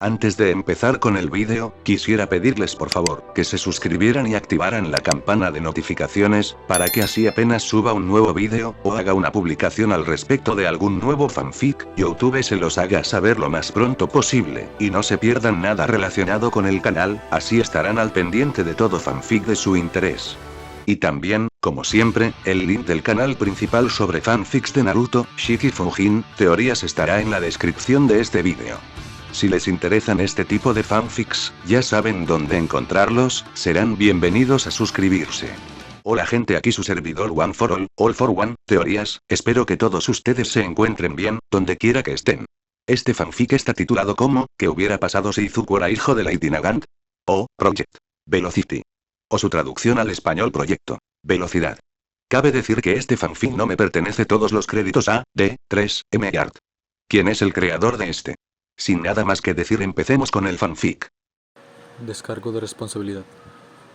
Antes de empezar con el vídeo, quisiera pedirles por favor, que se suscribieran y activaran la campana de notificaciones, para que así apenas suba un nuevo vídeo, o haga una publicación al respecto de algún nuevo fanfic, YouTube se los haga saber lo más pronto posible, y no se pierdan nada relacionado con el canal, así estarán al pendiente de todo fanfic de su interés. Y también, como siempre, el link del canal principal sobre fanfics de Naruto, Shiki Fujin, teorías estará en la descripción de este vídeo. Si les interesan este tipo de fanfics, ya saben dónde encontrarlos, serán bienvenidos a suscribirse. Hola gente, aquí su servidor One for All for One, teorías, espero que todos ustedes se encuentren bien, donde quiera que estén. Este fanfic está titulado como, ¿qué hubiera pasado si Izuku era hijo de Lady Nagant? O, Project Velocity. O su traducción al español Proyecto Velocidad. Cabe decir que este fanfic no me pertenece todos los créditos a, D, 3, M Art. ¿Quién es el creador de este? Sin nada más que decir, empecemos con el fanfic. Descargo de responsabilidad.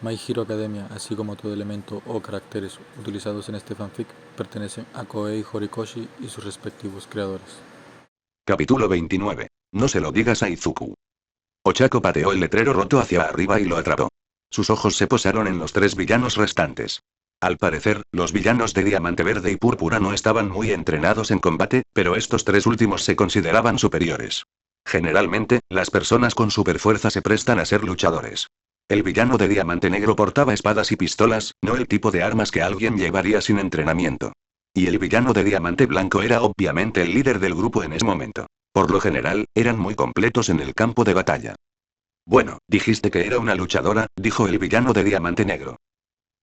My Hero Academia, así como todo elemento o caracteres utilizados en este fanfic, pertenecen a Koei Horikoshi y sus respectivos creadores. Capítulo 29. No se lo digas a Izuku. Ochako pateó el letrero roto hacia arriba y lo atrapó. Sus ojos se posaron en los tres villanos restantes. Al parecer, los villanos de Diamante Verde y Púrpura no estaban muy entrenados en combate, pero estos tres últimos se consideraban superiores. Generalmente, las personas con superfuerza se prestan a ser luchadores. El villano de Diamante Negro portaba espadas y pistolas, no el tipo de armas que alguien llevaría sin entrenamiento. Y el villano de Diamante Blanco era obviamente el líder del grupo en ese momento. Por lo general, eran muy completos en el campo de batalla. Bueno, dijiste que era una luchadora, dijo el villano de Diamante Negro.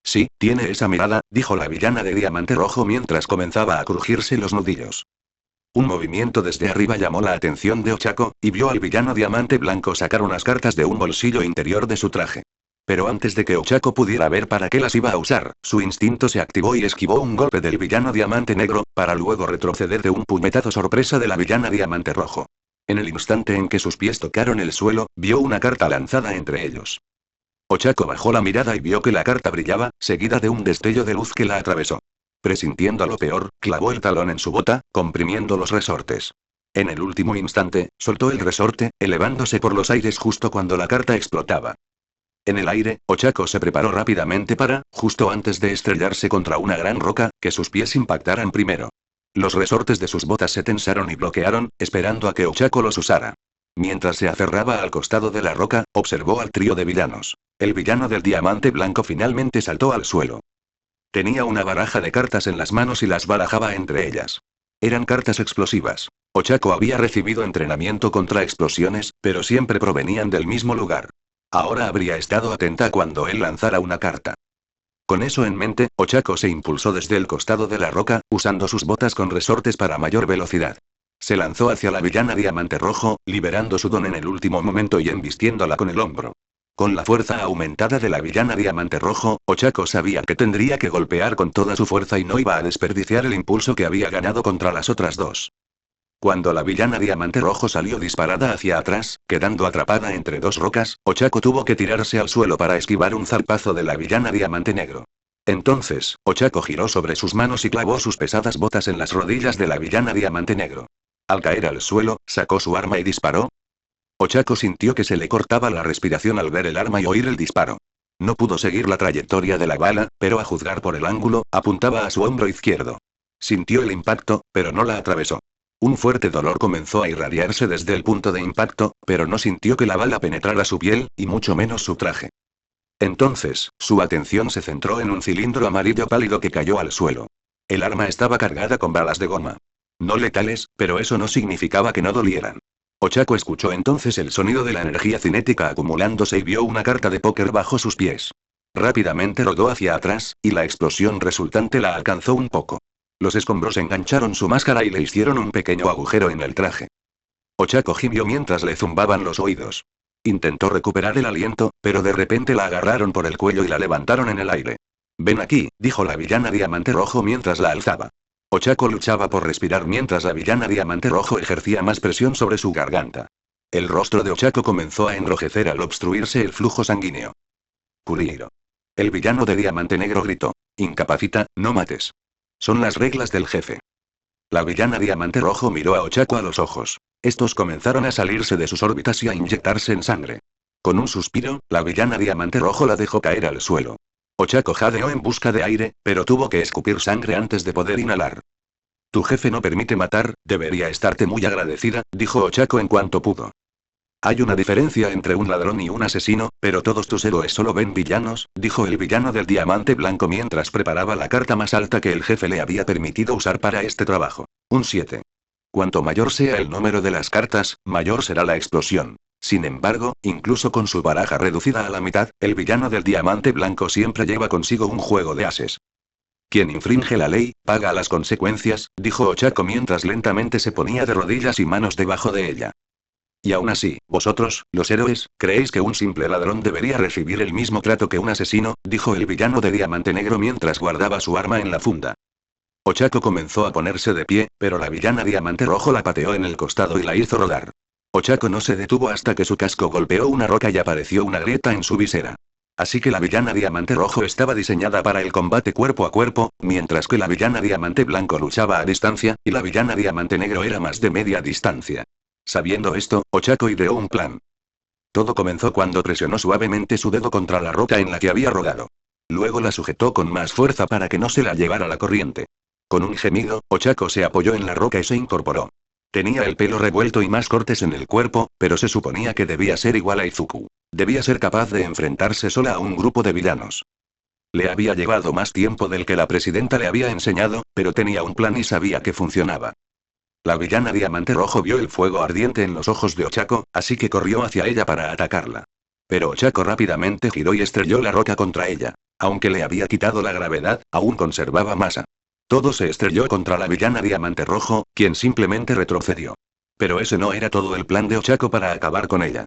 Sí, tiene esa mirada, dijo la villana de Diamante Rojo mientras comenzaba a crujirse los nudillos. Un movimiento desde arriba llamó la atención de Ochako, y vio al villano Diamante Blanco sacar unas cartas de un bolsillo interior de su traje. Pero antes de que Ochako pudiera ver para qué las iba a usar, su instinto se activó y esquivó un golpe del villano Diamante Negro, para luego retroceder de un puñetazo sorpresa de la villana Diamante Rojo. En el instante en que sus pies tocaron el suelo, vio una carta lanzada entre ellos. Ochako bajó la mirada y vio que la carta brillaba, seguida de un destello de luz que la atravesó. Presintiendo lo peor, clavó el talón en su bota, comprimiendo los resortes. En el último instante, soltó el resorte, elevándose por los aires justo cuando la carta explotaba. En el aire, Ochako se preparó rápidamente para, justo antes de estrellarse contra una gran roca, que sus pies impactaran primero. Los resortes de sus botas se tensaron y bloquearon, esperando a que Ochako los usara. Mientras se aferraba al costado de la roca, observó al trío de villanos. El villano del Diamante Blanco finalmente saltó al suelo. Tenía una baraja de cartas en las manos y las barajaba entre ellas. Eran cartas explosivas. Ochako había recibido entrenamiento contra explosiones, pero siempre provenían del mismo lugar. Ahora habría estado atenta cuando él lanzara una carta. Con eso en mente, Ochako se impulsó desde el costado de la roca, usando sus botas con resortes para mayor velocidad. Se lanzó hacia la villana Diamante Rojo, liberando su don en el último momento y embistiéndola con el hombro. Con la fuerza aumentada de la villana Diamante Rojo, Ochako sabía que tendría que golpear con toda su fuerza y no iba a desperdiciar el impulso que había ganado contra las otras dos. Cuando la villana Diamante Rojo salió disparada hacia atrás, quedando atrapada entre dos rocas, Ochako tuvo que tirarse al suelo para esquivar un zarpazo de la villana Diamante Negro. Entonces, Ochako giró sobre sus manos y clavó sus pesadas botas en las rodillas de la villana Diamante Negro. Al caer al suelo, sacó su arma y disparó. Ochako sintió que se le cortaba la respiración al ver el arma y oír el disparo. No pudo seguir la trayectoria de la bala, pero a juzgar por el ángulo, apuntaba a su hombro izquierdo. Sintió el impacto, pero no la atravesó. Un fuerte dolor comenzó a irradiarse desde el punto de impacto, pero no sintió que la bala penetrara su piel, y mucho menos su traje. Entonces, su atención se centró en un cilindro amarillo pálido que cayó al suelo. El arma estaba cargada con balas de goma. No letales, pero eso no significaba que no dolieran. Ochako escuchó entonces el sonido de la energía cinética acumulándose y vio una carta de póker bajo sus pies. Rápidamente rodó hacia atrás, y la explosión resultante la alcanzó un poco. Los escombros engancharon su máscara y le hicieron un pequeño agujero en el traje. Ochako gimió mientras le zumbaban los oídos. Intentó recuperar el aliento, pero de repente la agarraron por el cuello y la levantaron en el aire. Ven aquí, dijo la villana Diamante Rojo mientras la alzaba. Ochako luchaba por respirar mientras la villana Diamante Rojo ejercía más presión sobre su garganta. El rostro de Ochako comenzó a enrojecer al obstruirse el flujo sanguíneo. Kurihiro. El villano de Diamante Negro gritó. Incapacita, no mates. Son las reglas del jefe. La villana Diamante Rojo miró a Ochako a los ojos. Estos comenzaron a salirse de sus órbitas y a inyectarse en sangre. Con un suspiro, la villana Diamante Rojo la dejó caer al suelo. Ochako jadeó en busca de aire, pero tuvo que escupir sangre antes de poder inhalar. Tu jefe no permite matar, debería estarte muy agradecida, dijo Ochako en cuanto pudo. Hay una diferencia entre un ladrón y un asesino, pero todos tus héroes solo ven villanos, dijo el villano del Diamante Blanco mientras preparaba la carta más alta que el jefe le había permitido usar para este trabajo. Un 7. Cuanto mayor sea el número de las cartas, mayor será la explosión. Sin embargo, incluso con su baraja reducida a la mitad, el villano del Diamante Blanco siempre lleva consigo un juego de ases. Quien infringe la ley, paga las consecuencias, dijo Ochako mientras lentamente se ponía de rodillas y manos debajo de ella. Y aún así, vosotros, los héroes, ¿creéis que un simple ladrón debería recibir el mismo trato que un asesino?, dijo el villano de Diamante Negro mientras guardaba su arma en la funda. Ochako comenzó a ponerse de pie, pero la villana Diamante Rojo la pateó en el costado y la hizo rodar. Ochako no se detuvo hasta que su casco golpeó una roca y apareció una grieta en su visera. Así que la villana Diamante Rojo estaba diseñada para el combate cuerpo a cuerpo, mientras que la villana Diamante Blanco luchaba a distancia, y la villana Diamante Negro era más de media distancia. Sabiendo esto, Ochako ideó un plan. Todo comenzó cuando presionó suavemente su dedo contra la roca en la que había rodado. Luego la sujetó con más fuerza para que no se la llevara la corriente. Con un gemido, Ochako se apoyó en la roca y se incorporó. Tenía el pelo revuelto y más cortes en el cuerpo, pero se suponía que debía ser igual a Izuku. Debía ser capaz de enfrentarse sola a un grupo de villanos. Le había llevado más tiempo del que la presidenta le había enseñado, pero tenía un plan y sabía que funcionaba. La villana Diamante Rojo vio el fuego ardiente en los ojos de Ochako, así que corrió hacia ella para atacarla. Pero Ochako rápidamente giró y estrelló la roca contra ella. Aunque le había quitado la gravedad, aún conservaba masa. Todo se estrelló contra la villana Diamante Rojo, quien simplemente retrocedió. Pero ese no era todo el plan de Ochako para acabar con ella.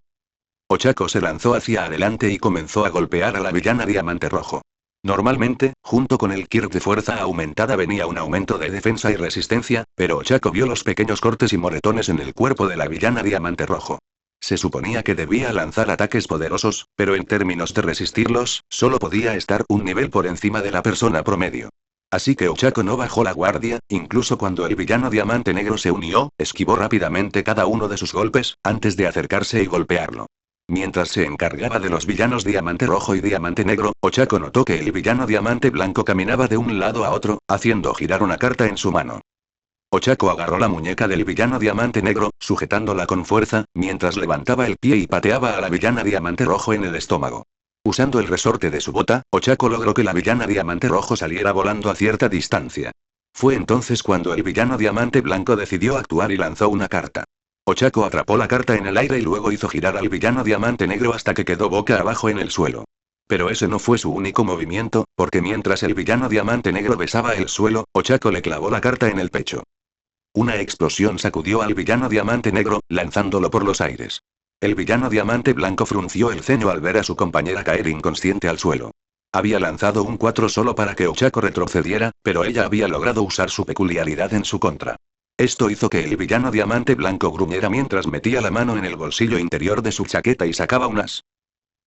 Ochako se lanzó hacia adelante y comenzó a golpear a la villana Diamante Rojo. Normalmente, junto con el Kirk de fuerza aumentada venía un aumento de defensa y resistencia, pero Ochako vio los pequeños cortes y moretones en el cuerpo de la villana Diamante Rojo. Se suponía que debía lanzar ataques poderosos, pero en términos de resistirlos, solo podía estar un nivel por encima de la persona promedio. Así que Ochako no bajó la guardia, incluso cuando el villano Diamante Negro se unió, esquivó rápidamente cada uno de sus golpes, antes de acercarse y golpearlo. Mientras se encargaba de los villanos Diamante Rojo y Diamante Negro, Ochako notó que el villano Diamante Blanco caminaba de un lado a otro, haciendo girar una carta en su mano. Ochako agarró la muñeca del villano Diamante Negro, sujetándola con fuerza, mientras levantaba el pie y pateaba a la villana Diamante Rojo en el estómago. Usando el resorte de su bota, Ochako logró que la villana Diamante Rojo saliera volando a cierta distancia. Fue entonces cuando el villano Diamante Blanco decidió actuar y lanzó una carta. Ochako atrapó la carta en el aire y luego hizo girar al villano Diamante Negro hasta que quedó boca abajo en el suelo. Pero ese no fue su único movimiento, porque mientras el villano Diamante Negro besaba el suelo, Ochako le clavó la carta en el pecho. Una explosión sacudió al villano Diamante Negro, lanzándolo por los aires. El villano Diamante Blanco frunció el ceño al ver a su compañera caer inconsciente al suelo. Había lanzado un 4 solo para que Ochako retrocediera, pero ella había logrado usar su peculiaridad en su contra. Esto hizo que el villano Diamante Blanco gruñera mientras metía la mano en el bolsillo interior de su chaqueta y sacaba un as.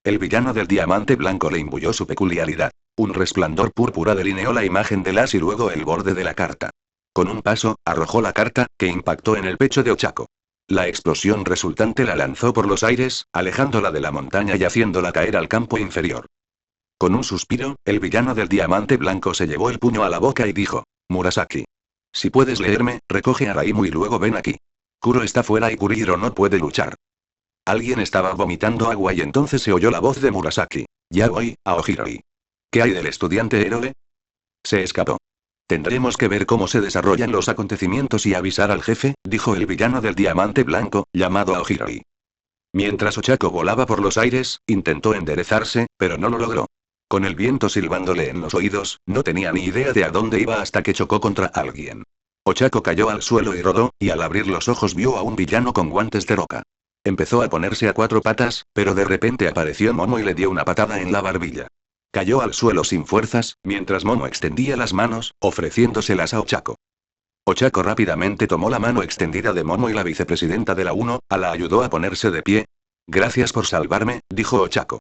El villano del Diamante Blanco le imbuyó su peculiaridad. Un resplandor púrpura delineó la imagen del as y luego el borde de la carta. Con un paso, arrojó la carta, que impactó en el pecho de Ochako. La explosión resultante la lanzó por los aires, alejándola de la montaña y haciéndola caer al campo inferior. Con un suspiro, el villano del Diamante Blanco se llevó el puño a la boca y dijo: Murasaki. Si puedes leerme, recoge a Raimu y luego ven aquí. Kuro está fuera y Kurihiro no puede luchar. Alguien estaba vomitando agua y entonces se oyó la voz de Murasaki. Ya voy, Aohiroi. ¿Qué hay del estudiante héroe? Se escapó. Tendremos que ver cómo se desarrollan los acontecimientos y avisar al jefe, dijo el villano del Diamante Blanco, llamado Aohiroi. Mientras Ochako volaba por los aires, intentó enderezarse, pero no lo logró. Con el viento silbándole en los oídos, no tenía ni idea de a dónde iba hasta que chocó contra alguien. Ochako cayó al suelo y rodó, y al abrir los ojos vio a un villano con guantes de roca. Empezó a ponerse a 4 patas, pero de repente apareció Momo y le dio una patada en la barbilla. Cayó al suelo sin fuerzas, mientras Momo extendía las manos, ofreciéndoselas a Ochako. Ochako rápidamente tomó la mano extendida de Momo y la vicepresidenta de la 1, la ayudó a ponerse de pie. Gracias por salvarme, dijo Ochako.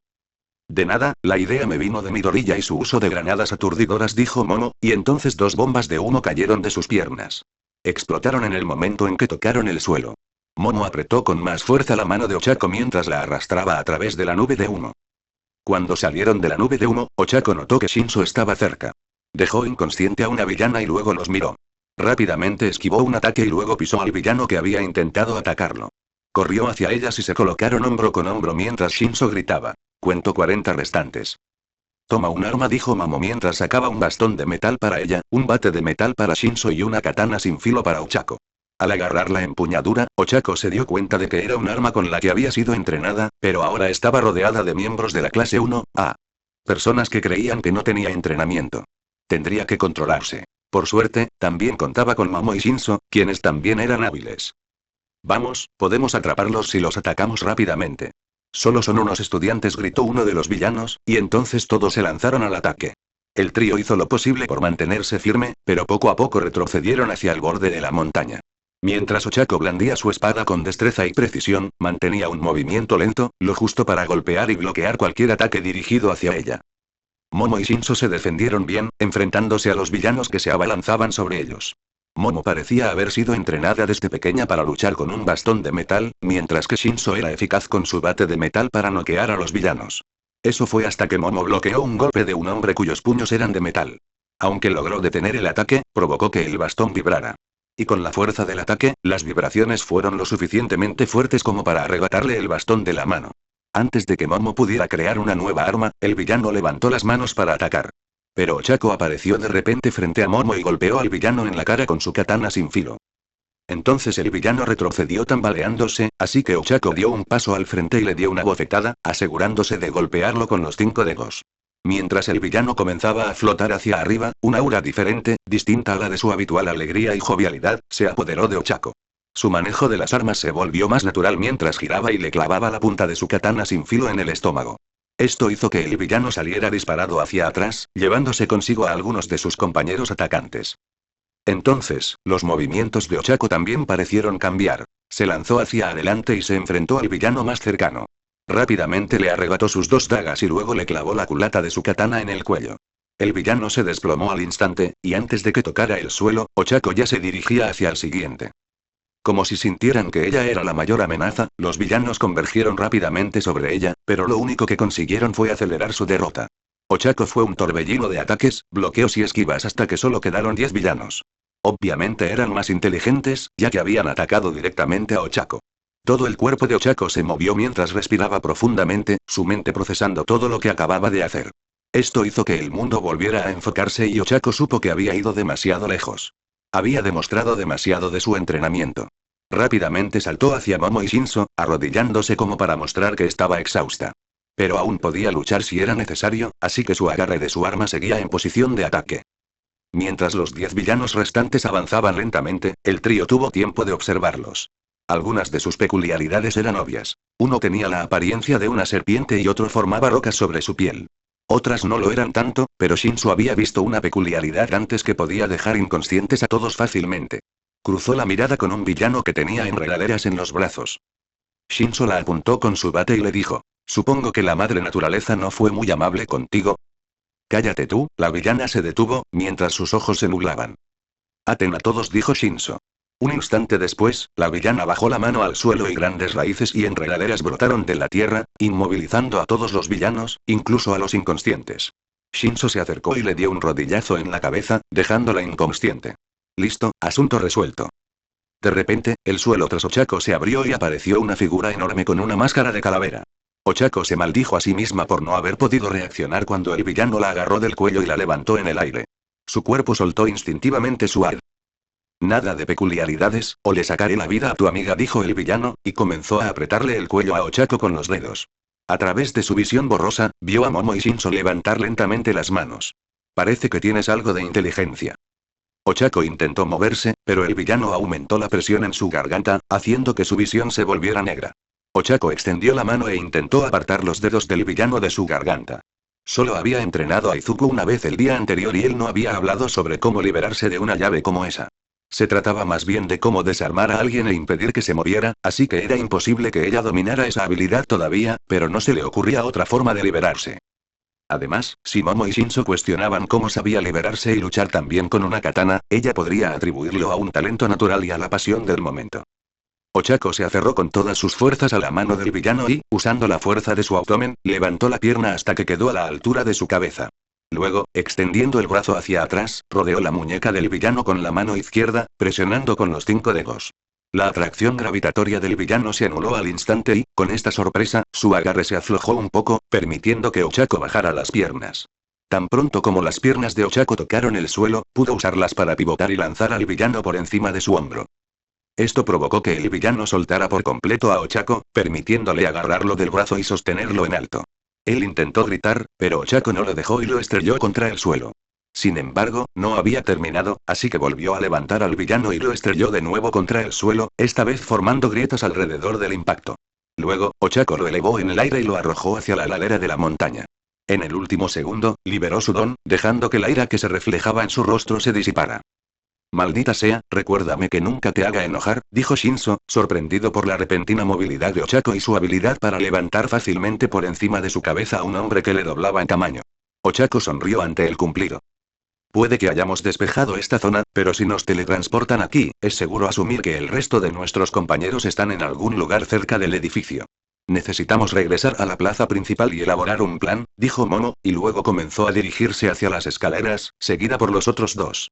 De nada, la idea me vino de Midoriya y su uso de granadas aturdidoras, dijo Momo, y entonces 2 bombas de humo cayeron de sus piernas. Explotaron en el momento en que tocaron el suelo. Momo apretó con más fuerza la mano de Ochako mientras la arrastraba a través de la nube de humo. Cuando salieron de la nube de humo, Ochako notó que Shinso estaba cerca. Dejó inconsciente a una villana y luego los miró. Rápidamente esquivó un ataque y luego pisó al villano que había intentado atacarlo. Corrió hacia ellas y se colocaron hombro con hombro mientras Shinso gritaba. Cuento 40 restantes. Toma un arma, dijo Momo mientras sacaba un bastón de metal para ella, un bate de metal para Shinso y una katana sin filo para Ochako. Al agarrar la empuñadura, Ochako se dio cuenta de que era un arma con la que había sido entrenada, pero ahora estaba rodeada de miembros de la clase 1A. Personas que creían que no tenía entrenamiento. Tendría que controlarse. Por suerte, también contaba con Momo y Shinso, quienes también eran hábiles. Vamos, podemos atraparlos si los atacamos rápidamente. Solo son unos estudiantes, gritó uno de los villanos, y entonces todos se lanzaron al ataque. El trío hizo lo posible por mantenerse firme, pero poco a poco retrocedieron hacia el borde de la montaña. Mientras Ochako blandía su espada con destreza y precisión, mantenía un movimiento lento, lo justo para golpear y bloquear cualquier ataque dirigido hacia ella. Momo y Shinso se defendieron bien, enfrentándose a los villanos que se abalanzaban sobre ellos. Momo parecía haber sido entrenada desde pequeña para luchar con un bastón de metal, mientras que Shinso era eficaz con su bate de metal para noquear a los villanos. Eso fue hasta que Momo bloqueó un golpe de un hombre cuyos puños eran de metal. Aunque logró detener el ataque, provocó que el bastón vibrara. Y con la fuerza del ataque, las vibraciones fueron lo suficientemente fuertes como para arrebatarle el bastón de la mano. Antes de que Momo pudiera crear una nueva arma, el villano levantó las manos para atacar. Pero Ochako apareció de repente frente a Momo y golpeó al villano en la cara con su katana sin filo. Entonces el villano retrocedió tambaleándose, así que Ochako dio un paso al frente y le dio una bofetada, asegurándose de golpearlo con los 5 dedos. Mientras el villano comenzaba a flotar hacia arriba, un aura diferente, distinta a la de su habitual alegría y jovialidad, se apoderó de Ochako. Su manejo de las armas se volvió más natural mientras giraba y le clavaba la punta de su katana sin filo en el estómago. Esto hizo que el villano saliera disparado hacia atrás, llevándose consigo a algunos de sus compañeros atacantes. Entonces, los movimientos de Ochako también parecieron cambiar. Se lanzó hacia adelante y se enfrentó al villano más cercano. Rápidamente le arrebató sus 2 dagas y luego le clavó la culata de su katana en el cuello. El villano se desplomó al instante, y antes de que tocara el suelo, Ochako ya se dirigía hacia el siguiente. Como si sintieran que ella era la mayor amenaza, los villanos convergieron rápidamente sobre ella, pero lo único que consiguieron fue acelerar su derrota. Ochako fue un torbellino de ataques, bloqueos y esquivas hasta que solo quedaron 10 villanos. Obviamente eran más inteligentes, ya que habían atacado directamente a Ochako. Todo el cuerpo de Ochako se movió mientras respiraba profundamente, su mente procesando todo lo que acababa de hacer. Esto hizo que el mundo volviera a enfocarse y Ochako supo que había ido demasiado lejos. Había demostrado demasiado de su entrenamiento. Rápidamente saltó hacia Momo y Shinso, arrodillándose como para mostrar que estaba exhausta. Pero aún podía luchar si era necesario, así que su agarre de su arma seguía en posición de ataque. Mientras los 10 villanos restantes avanzaban lentamente, el trío tuvo tiempo de observarlos. Algunas de sus peculiaridades eran obvias. Uno tenía la apariencia de una serpiente y otro formaba rocas sobre su piel. Otras no lo eran tanto, pero Shinso había visto una peculiaridad antes que podía dejar inconscientes a todos fácilmente. Cruzó la mirada con un villano que tenía enredaderas en los brazos. Shinso la apuntó con su bate y le dijo: «Supongo que la madre naturaleza no fue muy amable contigo». «Cállate tú», la villana se detuvo, mientras sus ojos se nublaban. «Aten a todos», dijo Shinso. Un instante después, la villana bajó la mano al suelo y grandes raíces y enredaderas brotaron de la tierra, inmovilizando a todos los villanos, incluso a los inconscientes. Shinso se acercó y le dio un rodillazo en la cabeza, dejándola inconsciente. Listo, asunto resuelto. De repente, el suelo tras Ochako se abrió y apareció una figura enorme con una máscara de calavera. Ochako se maldijo a sí misma por no haber podido reaccionar cuando el villano la agarró del cuello y la levantó en el aire. Su cuerpo soltó instintivamente su ar. «Nada de peculiaridades, o le sacaré la vida a tu amiga», dijo el villano, y comenzó a apretarle el cuello a Ochako con los dedos. A través de su visión borrosa, vio a Momo y Shinso levantar lentamente las manos. «Parece que tienes algo de inteligencia». Ochako intentó moverse, pero el villano aumentó la presión en su garganta, haciendo que su visión se volviera negra. Ochako extendió la mano e intentó apartar los dedos del villano de su garganta. Solo había entrenado a Izuku una vez el día anterior y él no había hablado sobre cómo liberarse de una llave como esa. Se trataba más bien de cómo desarmar a alguien e impedir que se moviera, así que era imposible que ella dominara esa habilidad todavía, pero no se le ocurría otra forma de liberarse. Además, si Momo y Shinso cuestionaban cómo sabía liberarse y luchar tan bien con una katana, ella podría atribuirlo a un talento natural y a la pasión del momento. Ochako se aferró con todas sus fuerzas a la mano del villano y, usando la fuerza de su abdomen, levantó la pierna hasta que quedó a la altura de su cabeza. Luego, extendiendo el brazo hacia atrás, rodeó la muñeca del villano con la mano izquierda, presionando con los 5 dedos. La atracción gravitatoria del villano se anuló al instante y, con esta sorpresa, su agarre se aflojó un poco, permitiendo que Ochako bajara las piernas. Tan pronto como las piernas de Ochako tocaron el suelo, pudo usarlas para pivotar y lanzar al villano por encima de su hombro. Esto provocó que el villano soltara por completo a Ochako, permitiéndole agarrarlo del brazo y sostenerlo en alto. Él intentó gritar, pero Ochako no lo dejó y lo estrelló contra el suelo. Sin embargo, no había terminado, así que volvió a levantar al villano y lo estrelló de nuevo contra el suelo, esta vez formando grietas alrededor del impacto. Luego, Ochako lo elevó en el aire y lo arrojó hacia la ladera de la montaña. En el último segundo, liberó su don, dejando que la ira que se reflejaba en su rostro se disipara. Maldita sea, recuérdame que nunca te haga enojar, dijo Shinso, sorprendido por la repentina movilidad de Ochako y su habilidad para levantar fácilmente por encima de su cabeza a un hombre que le doblaba en tamaño. Ochako sonrió ante el cumplido. Puede que hayamos despejado esta zona, pero si nos teletransportan aquí, es seguro asumir que el resto de nuestros compañeros están en algún lugar cerca del edificio. Necesitamos regresar a la plaza principal y elaborar un plan, dijo Momo, y luego comenzó a dirigirse hacia las escaleras, seguida por los otros dos.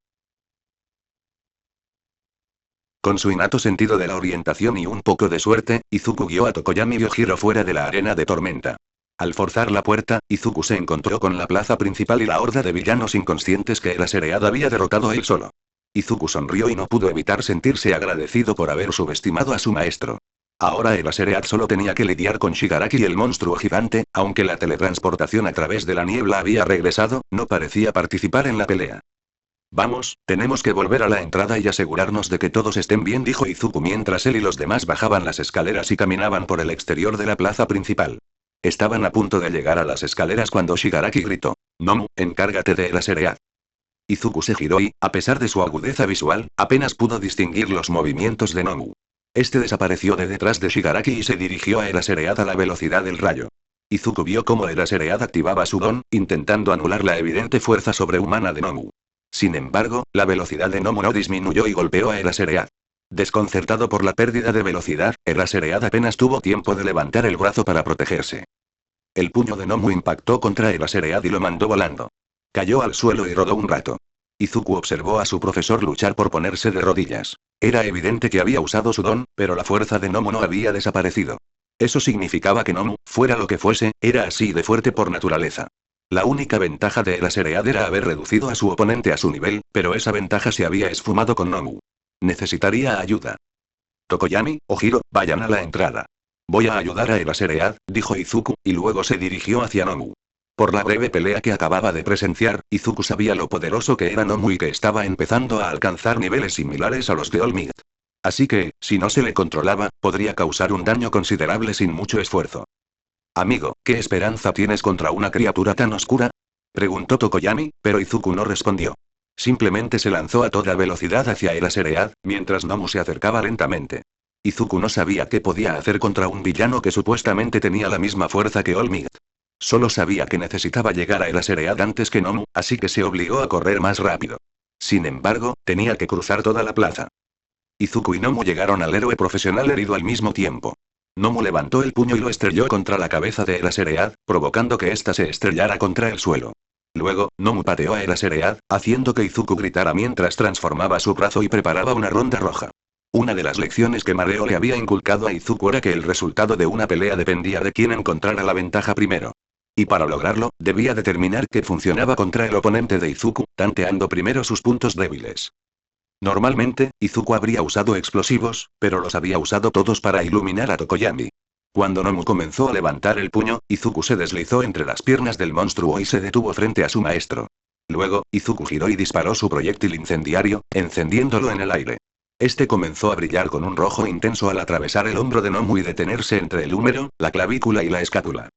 Con su innato sentido de la orientación y un poco de suerte, Izuku guió a Tokoyami y Ojiro fuera de la arena de tormenta. Al forzar la puerta, Izuku se encontró con la plaza principal y la horda de villanos inconscientes que Eraserhead había derrotado él solo. Izuku sonrió y no pudo evitar sentirse agradecido por haber subestimado a su maestro. Ahora Eraserhead solo tenía que lidiar con Shigaraki y el monstruo gigante, aunque la teletransportación a través de la niebla había regresado, no parecía participar en la pelea. Vamos, tenemos que volver a la entrada y asegurarnos de que todos estén bien, dijo Izuku mientras él y los demás bajaban las escaleras y caminaban por el exterior de la plaza principal. Estaban a punto de llegar a las escaleras cuando Shigaraki gritó: Nomu, encárgate de Eraserhead. Izuku se giró y, a pesar de su agudeza visual, apenas pudo distinguir los movimientos de Nomu. Este desapareció de detrás de Shigaraki y se dirigió a Eraserhead a la velocidad del rayo. Izuku vio cómo Eraserhead activaba su don, intentando anular la evidente fuerza sobrehumana de Nomu. Sin embargo, la velocidad de Nomu no disminuyó y golpeó a Eraserhead. Desconcertado por la pérdida de velocidad, Eraserhead apenas tuvo tiempo de levantar el brazo para protegerse. El puño de Nomu impactó contra Eraserhead y lo mandó volando. Cayó al suelo y rodó un rato. Izuku observó a su profesor luchar por ponerse de rodillas. Era evidente que había usado su don, pero la fuerza de Nomu no había desaparecido. Eso significaba que Nomu, fuera lo que fuese, era así de fuerte por naturaleza. La única ventaja de Eraserhead era haber reducido a su oponente a su nivel, pero esa ventaja se había esfumado con Nomu. Necesitaría ayuda. Tokoyami, Ojiro, vayan a la entrada. Voy a ayudar a Eraserhead, dijo Izuku, y luego se dirigió hacia Nomu. Por la breve pelea que acababa de presenciar, Izuku sabía lo poderoso que era Nomu y que estaba empezando a alcanzar niveles similares a los de All Might. Así que, si no se le controlaba, podría causar un daño considerable sin mucho esfuerzo. Amigo, ¿qué esperanza tienes contra una criatura tan oscura? Preguntó Tokoyami, pero Izuku no respondió. Simplemente se lanzó a toda velocidad hacia Eraserhead, mientras Nomu se acercaba lentamente. Izuku no sabía qué podía hacer contra un villano que supuestamente tenía la misma fuerza que All Might. Solo sabía que necesitaba llegar a Eraserhead antes que Nomu, así que se obligó a correr más rápido. Sin embargo, tenía que cruzar toda la plaza. Izuku y Nomu llegaron al héroe profesional herido al mismo tiempo. Nomu levantó el puño y lo estrelló contra la cabeza de Eraserhead, provocando que ésta se estrellara contra el suelo. Luego, Nomu pateó a Eraserhead, haciendo que Izuku gritara mientras transformaba su brazo y preparaba una ronda roja. Una de las lecciones que Mareo le había inculcado a Izuku era que el resultado de una pelea dependía de quién encontrara la ventaja primero. Y para lograrlo, debía determinar qué funcionaba contra el oponente de Izuku, tanteando primero sus puntos débiles. Normalmente, Izuku habría usado explosivos, pero los había usado todos para iluminar a Tokoyami. Cuando Nomu comenzó a levantar el puño, Izuku se deslizó entre las piernas del monstruo y se detuvo frente a su maestro. Luego, Izuku giró y disparó su proyectil incendiario, encendiéndolo en el aire. Este comenzó a brillar con un rojo intenso al atravesar el hombro de Nomu y detenerse entre el húmero, la clavícula y la escápula.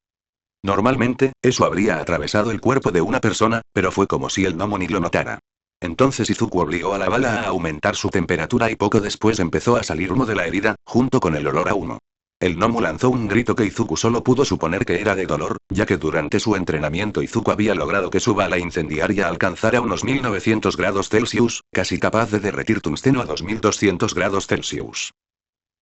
Normalmente, eso habría atravesado el cuerpo de una persona, pero fue como si el Nomu ni lo notara. Entonces Izuku obligó a la bala a aumentar su temperatura y poco después empezó a salir humo de la herida, junto con el olor a humo. El Nomu lanzó un grito que Izuku solo pudo suponer que era de dolor, ya que durante su entrenamiento Izuku había logrado que su bala incendiaria alcanzara unos 1900 grados Celsius, casi capaz de derretir tungsteno a 2200 grados Celsius.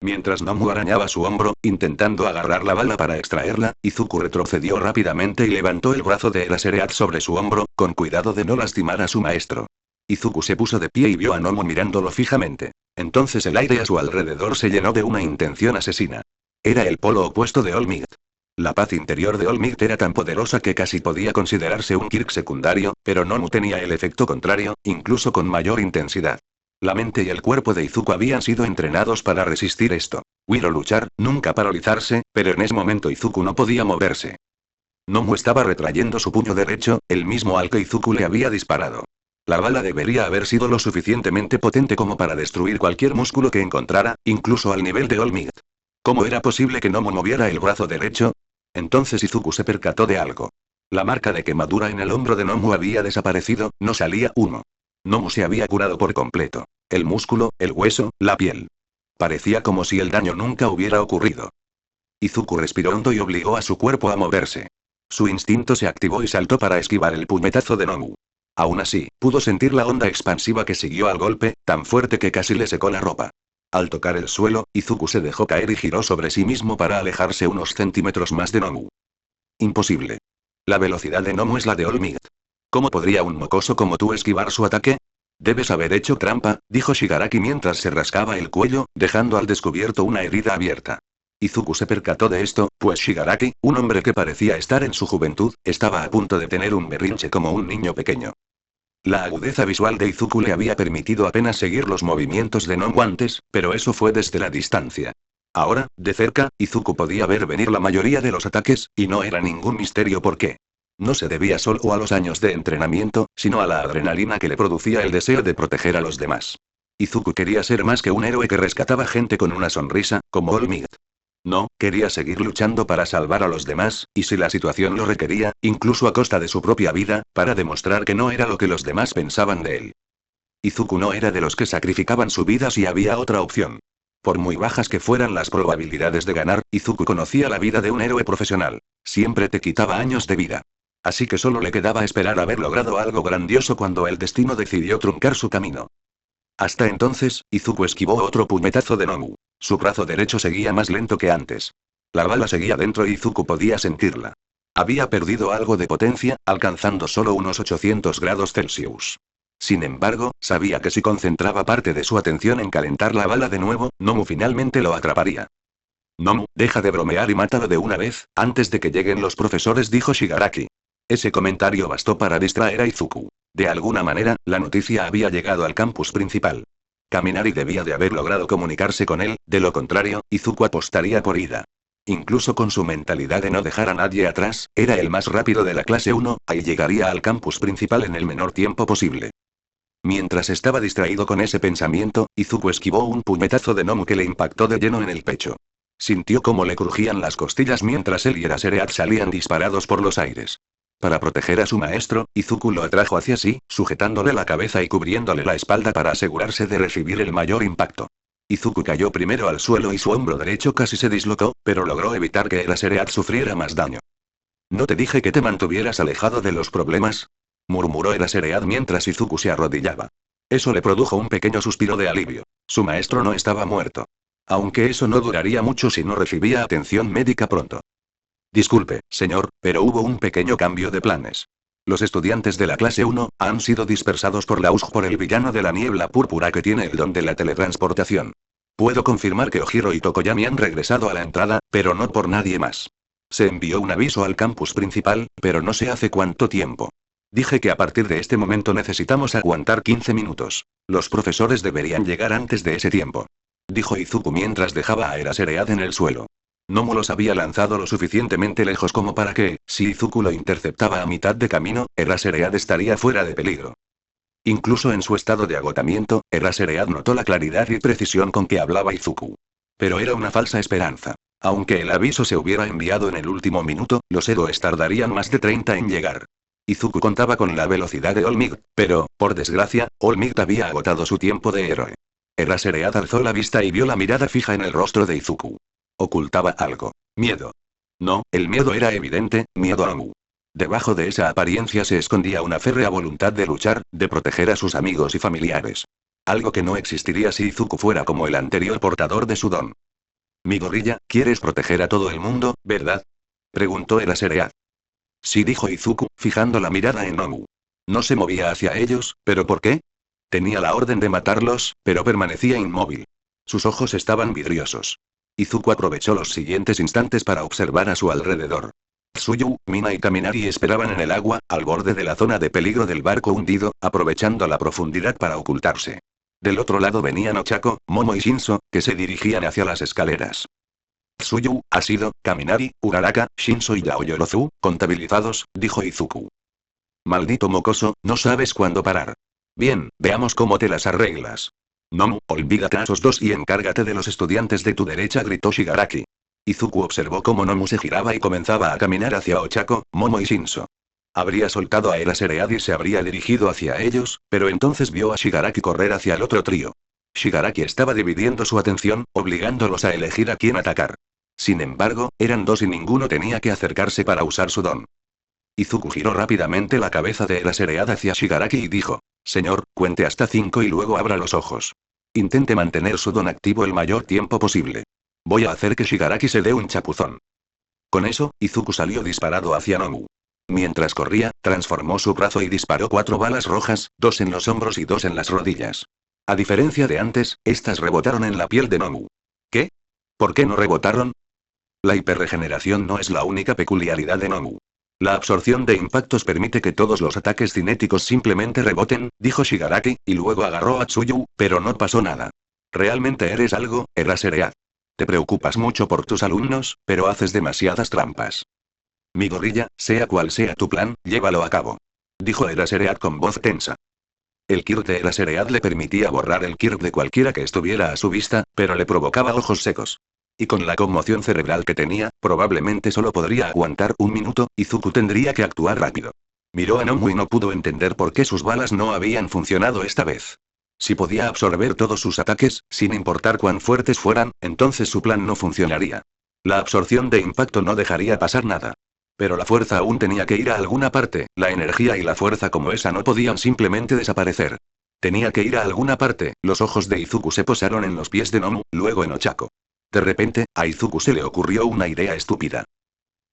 Mientras Nomu arañaba su hombro, intentando agarrar la bala para extraerla, Izuku retrocedió rápidamente y levantó el brazo de Eraseread sobre su hombro, con cuidado de no lastimar a su maestro. Izuku se puso de pie y vio a Nomu mirándolo fijamente. Entonces el aire a su alrededor se llenó de una intención asesina. Era el polo opuesto de All Might. La paz interior de All Might era tan poderosa que casi podía considerarse un Kirk secundario, pero Nomu tenía el efecto contrario, incluso con mayor intensidad. La mente y el cuerpo de Izuku habían sido entrenados para resistir esto. Huir o luchar, nunca paralizarse, pero en ese momento Izuku no podía moverse. Nomu estaba retrayendo su puño derecho, el mismo al que Izuku le había disparado. La bala debería haber sido lo suficientemente potente como para destruir cualquier músculo que encontrara, incluso al nivel de All Might. ¿Cómo era posible que Nomu moviera el brazo derecho? Entonces Izuku se percató de algo. La marca de quemadura en el hombro de Nomu había desaparecido, no salía humo. Nomu se había curado por completo. El músculo, el hueso, la piel. Parecía como si el daño nunca hubiera ocurrido. Izuku respiró hondo y obligó a su cuerpo a moverse. Su instinto se activó y saltó para esquivar el puñetazo de Nomu. Aún así, pudo sentir la onda expansiva que siguió al golpe, tan fuerte que casi le secó la ropa. Al tocar el suelo, Izuku se dejó caer y giró sobre sí mismo para alejarse unos centímetros más de Nomu. Imposible. La velocidad de Nomu es la de All Might. ¿Cómo podría un mocoso como tú esquivar su ataque? Debes haber hecho trampa, dijo Shigaraki mientras se rascaba el cuello, dejando al descubierto una herida abierta. Izuku se percató de esto, pues Shigaraki, un hombre que parecía estar en su juventud, estaba a punto de tener un berrinche como un niño pequeño. La agudeza visual de Izuku le había permitido apenas seguir los movimientos de Nomu antes, pero eso fue desde la distancia. Ahora, de cerca, Izuku podía ver venir la mayoría de los ataques, y no era ningún misterio por qué. No se debía solo a los años de entrenamiento, sino a la adrenalina que le producía el deseo de proteger a los demás. Izuku quería ser más que un héroe que rescataba gente con una sonrisa, como All Might. No, quería seguir luchando para salvar a los demás, y si la situación lo requería, incluso a costa de su propia vida, para demostrar que no era lo que los demás pensaban de él. Izuku no era de los que sacrificaban su vida si había otra opción. Por muy bajas que fueran las probabilidades de ganar, Izuku conocía la vida de un héroe profesional. Siempre te quitaba años de vida. Así que solo le quedaba esperar haber logrado algo grandioso cuando el destino decidió truncar su camino. Hasta entonces, Izuku esquivó otro puñetazo de Nomu. Su brazo derecho seguía más lento que antes. La bala seguía dentro y Izuku podía sentirla. Había perdido algo de potencia, alcanzando solo unos 800 grados Celsius. Sin embargo, sabía que si concentraba parte de su atención en calentar la bala de nuevo, Nomu finalmente lo atraparía. Nomu, deja de bromear y mátalo de una vez, antes de que lleguen los profesores, dijo Shigaraki. Ese comentario bastó para distraer a Izuku. De alguna manera, la noticia había llegado al campus principal. Kaminari debía de haber logrado comunicarse con él, de lo contrario, Izuku apostaría por Ida. Incluso con su mentalidad de no dejar a nadie atrás, era el más rápido de la clase 1, y llegaría al campus principal en el menor tiempo posible. Mientras estaba distraído con ese pensamiento, Izuku esquivó un puñetazo de Nomu que le impactó de lleno en el pecho. Sintió cómo le crujían las costillas mientras él y Eraseread salían disparados por los aires. Para proteger a su maestro, Izuku lo atrajo hacia sí, sujetándole la cabeza y cubriéndole la espalda para asegurarse de recibir el mayor impacto. Izuku cayó primero al suelo y su hombro derecho casi se dislocó, pero logró evitar que Eraseread sufriera más daño. ¿No te dije que te mantuvieras alejado de los problemas?, murmuró Eraseread mientras Izuku se arrodillaba. Eso le produjo un pequeño suspiro de alivio. Su maestro no estaba muerto. Aunque eso no duraría mucho si no recibía atención médica pronto. Disculpe, señor, pero hubo un pequeño cambio de planes. Los estudiantes de la clase 1 han sido dispersados por la USG por el villano de la niebla púrpura que tiene el don de la teletransportación. Puedo confirmar que Ojiro y Tokoyami han regresado a la entrada, pero no por nadie más. Se envió un aviso al campus principal, pero no sé hace cuánto tiempo. Dije que a partir de este momento necesitamos aguantar 15 minutos. Los profesores deberían llegar antes de ese tiempo. Dijo Izuku mientras dejaba a Eraseread en el suelo. Nomu los había lanzado lo suficientemente lejos como para que, si Izuku lo interceptaba a mitad de camino, Eraseread estaría fuera de peligro. Incluso en su estado de agotamiento, Eraseread notó la claridad y precisión con que hablaba Izuku. Pero era una falsa esperanza. Aunque el aviso se hubiera enviado en el último minuto, los héroes tardarían más de 30 en llegar. Izuku contaba con la velocidad de All Might, pero, por desgracia, All Might había agotado su tiempo de héroe. Eraseread alzó la vista y vio la mirada fija en el rostro de Izuku. Ocultaba algo. Miedo. No, el miedo era evidente, miedo a Nomu. Debajo de esa apariencia se escondía una férrea voluntad de luchar, de proteger a sus amigos y familiares. Algo que no existiría si Izuku fuera como el anterior portador de su don. Mi gorrilla, ¿quieres proteger a todo el mundo, verdad? Preguntó Eraseread. Sí, dijo Izuku, fijando la mirada en Nomu. No se movía hacia ellos, ¿pero por qué? Tenía la orden de matarlos, pero permanecía inmóvil. Sus ojos estaban vidriosos. Izuku aprovechó los siguientes instantes para observar a su alrededor. Tsuyu, Mina y Kaminari esperaban en el agua, al borde de la zona de peligro del barco hundido, aprovechando la profundidad para ocultarse. Del otro lado venían Ochako, Momo y Shinso, que se dirigían hacia las escaleras. Tsuyu, Ashido, Kaminari, Uraraka, Shinso y Yaoyorozu, contabilizados, dijo Izuku. Maldito mocoso, no sabes cuándo parar. Bien, veamos cómo te las arreglas. Nomu, olvídate a esos dos y encárgate de los estudiantes de tu derecha, gritó Shigaraki. Izuku observó cómo Nomu se giraba y comenzaba a caminar hacia Ochako, Momo y Shinso. Habría soltado a Eraseread y se habría dirigido hacia ellos, pero entonces vio a Shigaraki correr hacia el otro trío. Shigaraki estaba dividiendo su atención, obligándolos a elegir a quién atacar. Sin embargo, eran dos y ninguno tenía que acercarse para usar su don. Izuku giró rápidamente la cabeza de Eraseread hacia Shigaraki y dijo: Señor, cuente hasta 5 y luego abra los ojos. Intente mantener su don activo el mayor tiempo posible. Voy a hacer que Shigaraki se dé un chapuzón. Con eso, Izuku salió disparado hacia Nomu. Mientras corría, transformó su brazo y disparó 4 balas rojas, 2 en los hombros y 2 en las rodillas. A diferencia de antes, estas rebotaron en la piel de Nomu. ¿Qué? ¿Por qué no rebotaron? La hiperregeneración no es la única peculiaridad de Nomu. La absorción de impactos permite que todos los ataques cinéticos simplemente reboten, dijo Shigaraki, y luego agarró a Tsuyu, pero no pasó nada. Realmente eres algo, Eraseread. Te preocupas mucho por tus alumnos, pero haces demasiadas trampas. Mi gorrilla, sea cual sea tu plan, llévalo a cabo. Dijo Eraseread con voz tensa. El Kirk de Eraseread le permitía borrar el Kirk de cualquiera que estuviera a su vista, pero le provocaba ojos secos. Y con la conmoción cerebral que tenía, probablemente solo podría aguantar un minuto, y Izuku tendría que actuar rápido. Miró a Nomu y no pudo entender por qué sus balas no habían funcionado esta vez. Si podía absorber todos sus ataques, sin importar cuán fuertes fueran, entonces su plan no funcionaría. La absorción de impacto no dejaría pasar nada. Pero la fuerza aún tenía que ir a alguna parte, la energía y la fuerza como esa no podían simplemente desaparecer. Tenía que ir a alguna parte. Los ojos de Izuku se posaron en los pies de Nomu, luego en Ochako. De repente, a Izuku se le ocurrió una idea estúpida.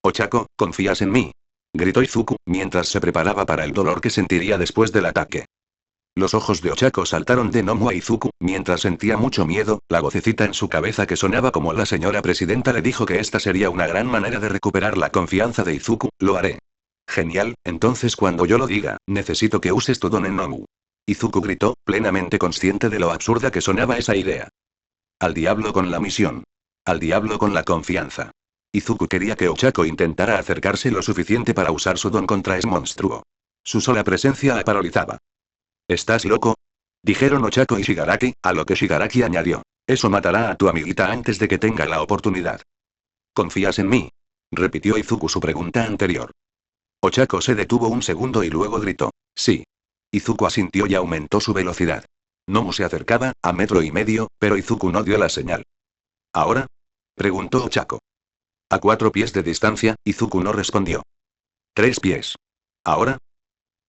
Ochako, ¿confías en mí? Gritó Izuku, mientras se preparaba para el dolor que sentiría después del ataque. Los ojos de Ochako saltaron de Nomu a Izuku, mientras sentía mucho miedo, la vocecita en su cabeza que sonaba como la señora presidenta le dijo que esta sería una gran manera de recuperar la confianza de Izuku, lo haré. Genial, entonces cuando yo lo diga, necesito que uses tu don en Nomu. Izuku gritó, plenamente consciente de lo absurda que sonaba esa idea. Al diablo con la misión. Al diablo con la confianza. Izuku quería que Ochako intentara acercarse lo suficiente para usar su don contra ese monstruo. Su sola presencia la paralizaba. ¿Estás loco? Dijeron Ochako y Shigaraki, a lo que Shigaraki añadió. Eso matará a tu amiguita antes de que tenga la oportunidad. ¿Confías en mí? Repitió Izuku su pregunta anterior. Ochako se detuvo un segundo y luego gritó. Sí. Izuku asintió y aumentó su velocidad. Nomu se acercaba, a 1,5 metros, pero Izuku no dio la señal. ¿Ahora? Preguntó Ochako. A 4 pies de distancia, Izuku no respondió. 3 pies. ¿Ahora?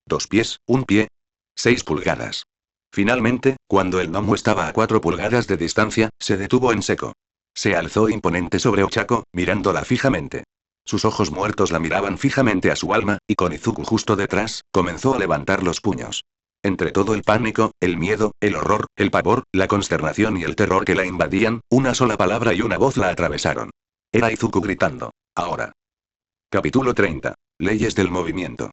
2 pies, 1 pie. 6 pulgadas. Finalmente, cuando el Nomu estaba a 4 pulgadas de distancia, se detuvo en seco. Se alzó imponente sobre Ochako, mirándola fijamente. Sus ojos muertos la miraban fijamente a su alma, y con Izuku justo detrás, comenzó a levantar los puños. Entre todo el pánico, el miedo, el horror, el pavor, la consternación y el terror que la invadían, una sola palabra y una voz la atravesaron. Era Izuku gritando. Ahora. Capítulo 30. Leyes del movimiento.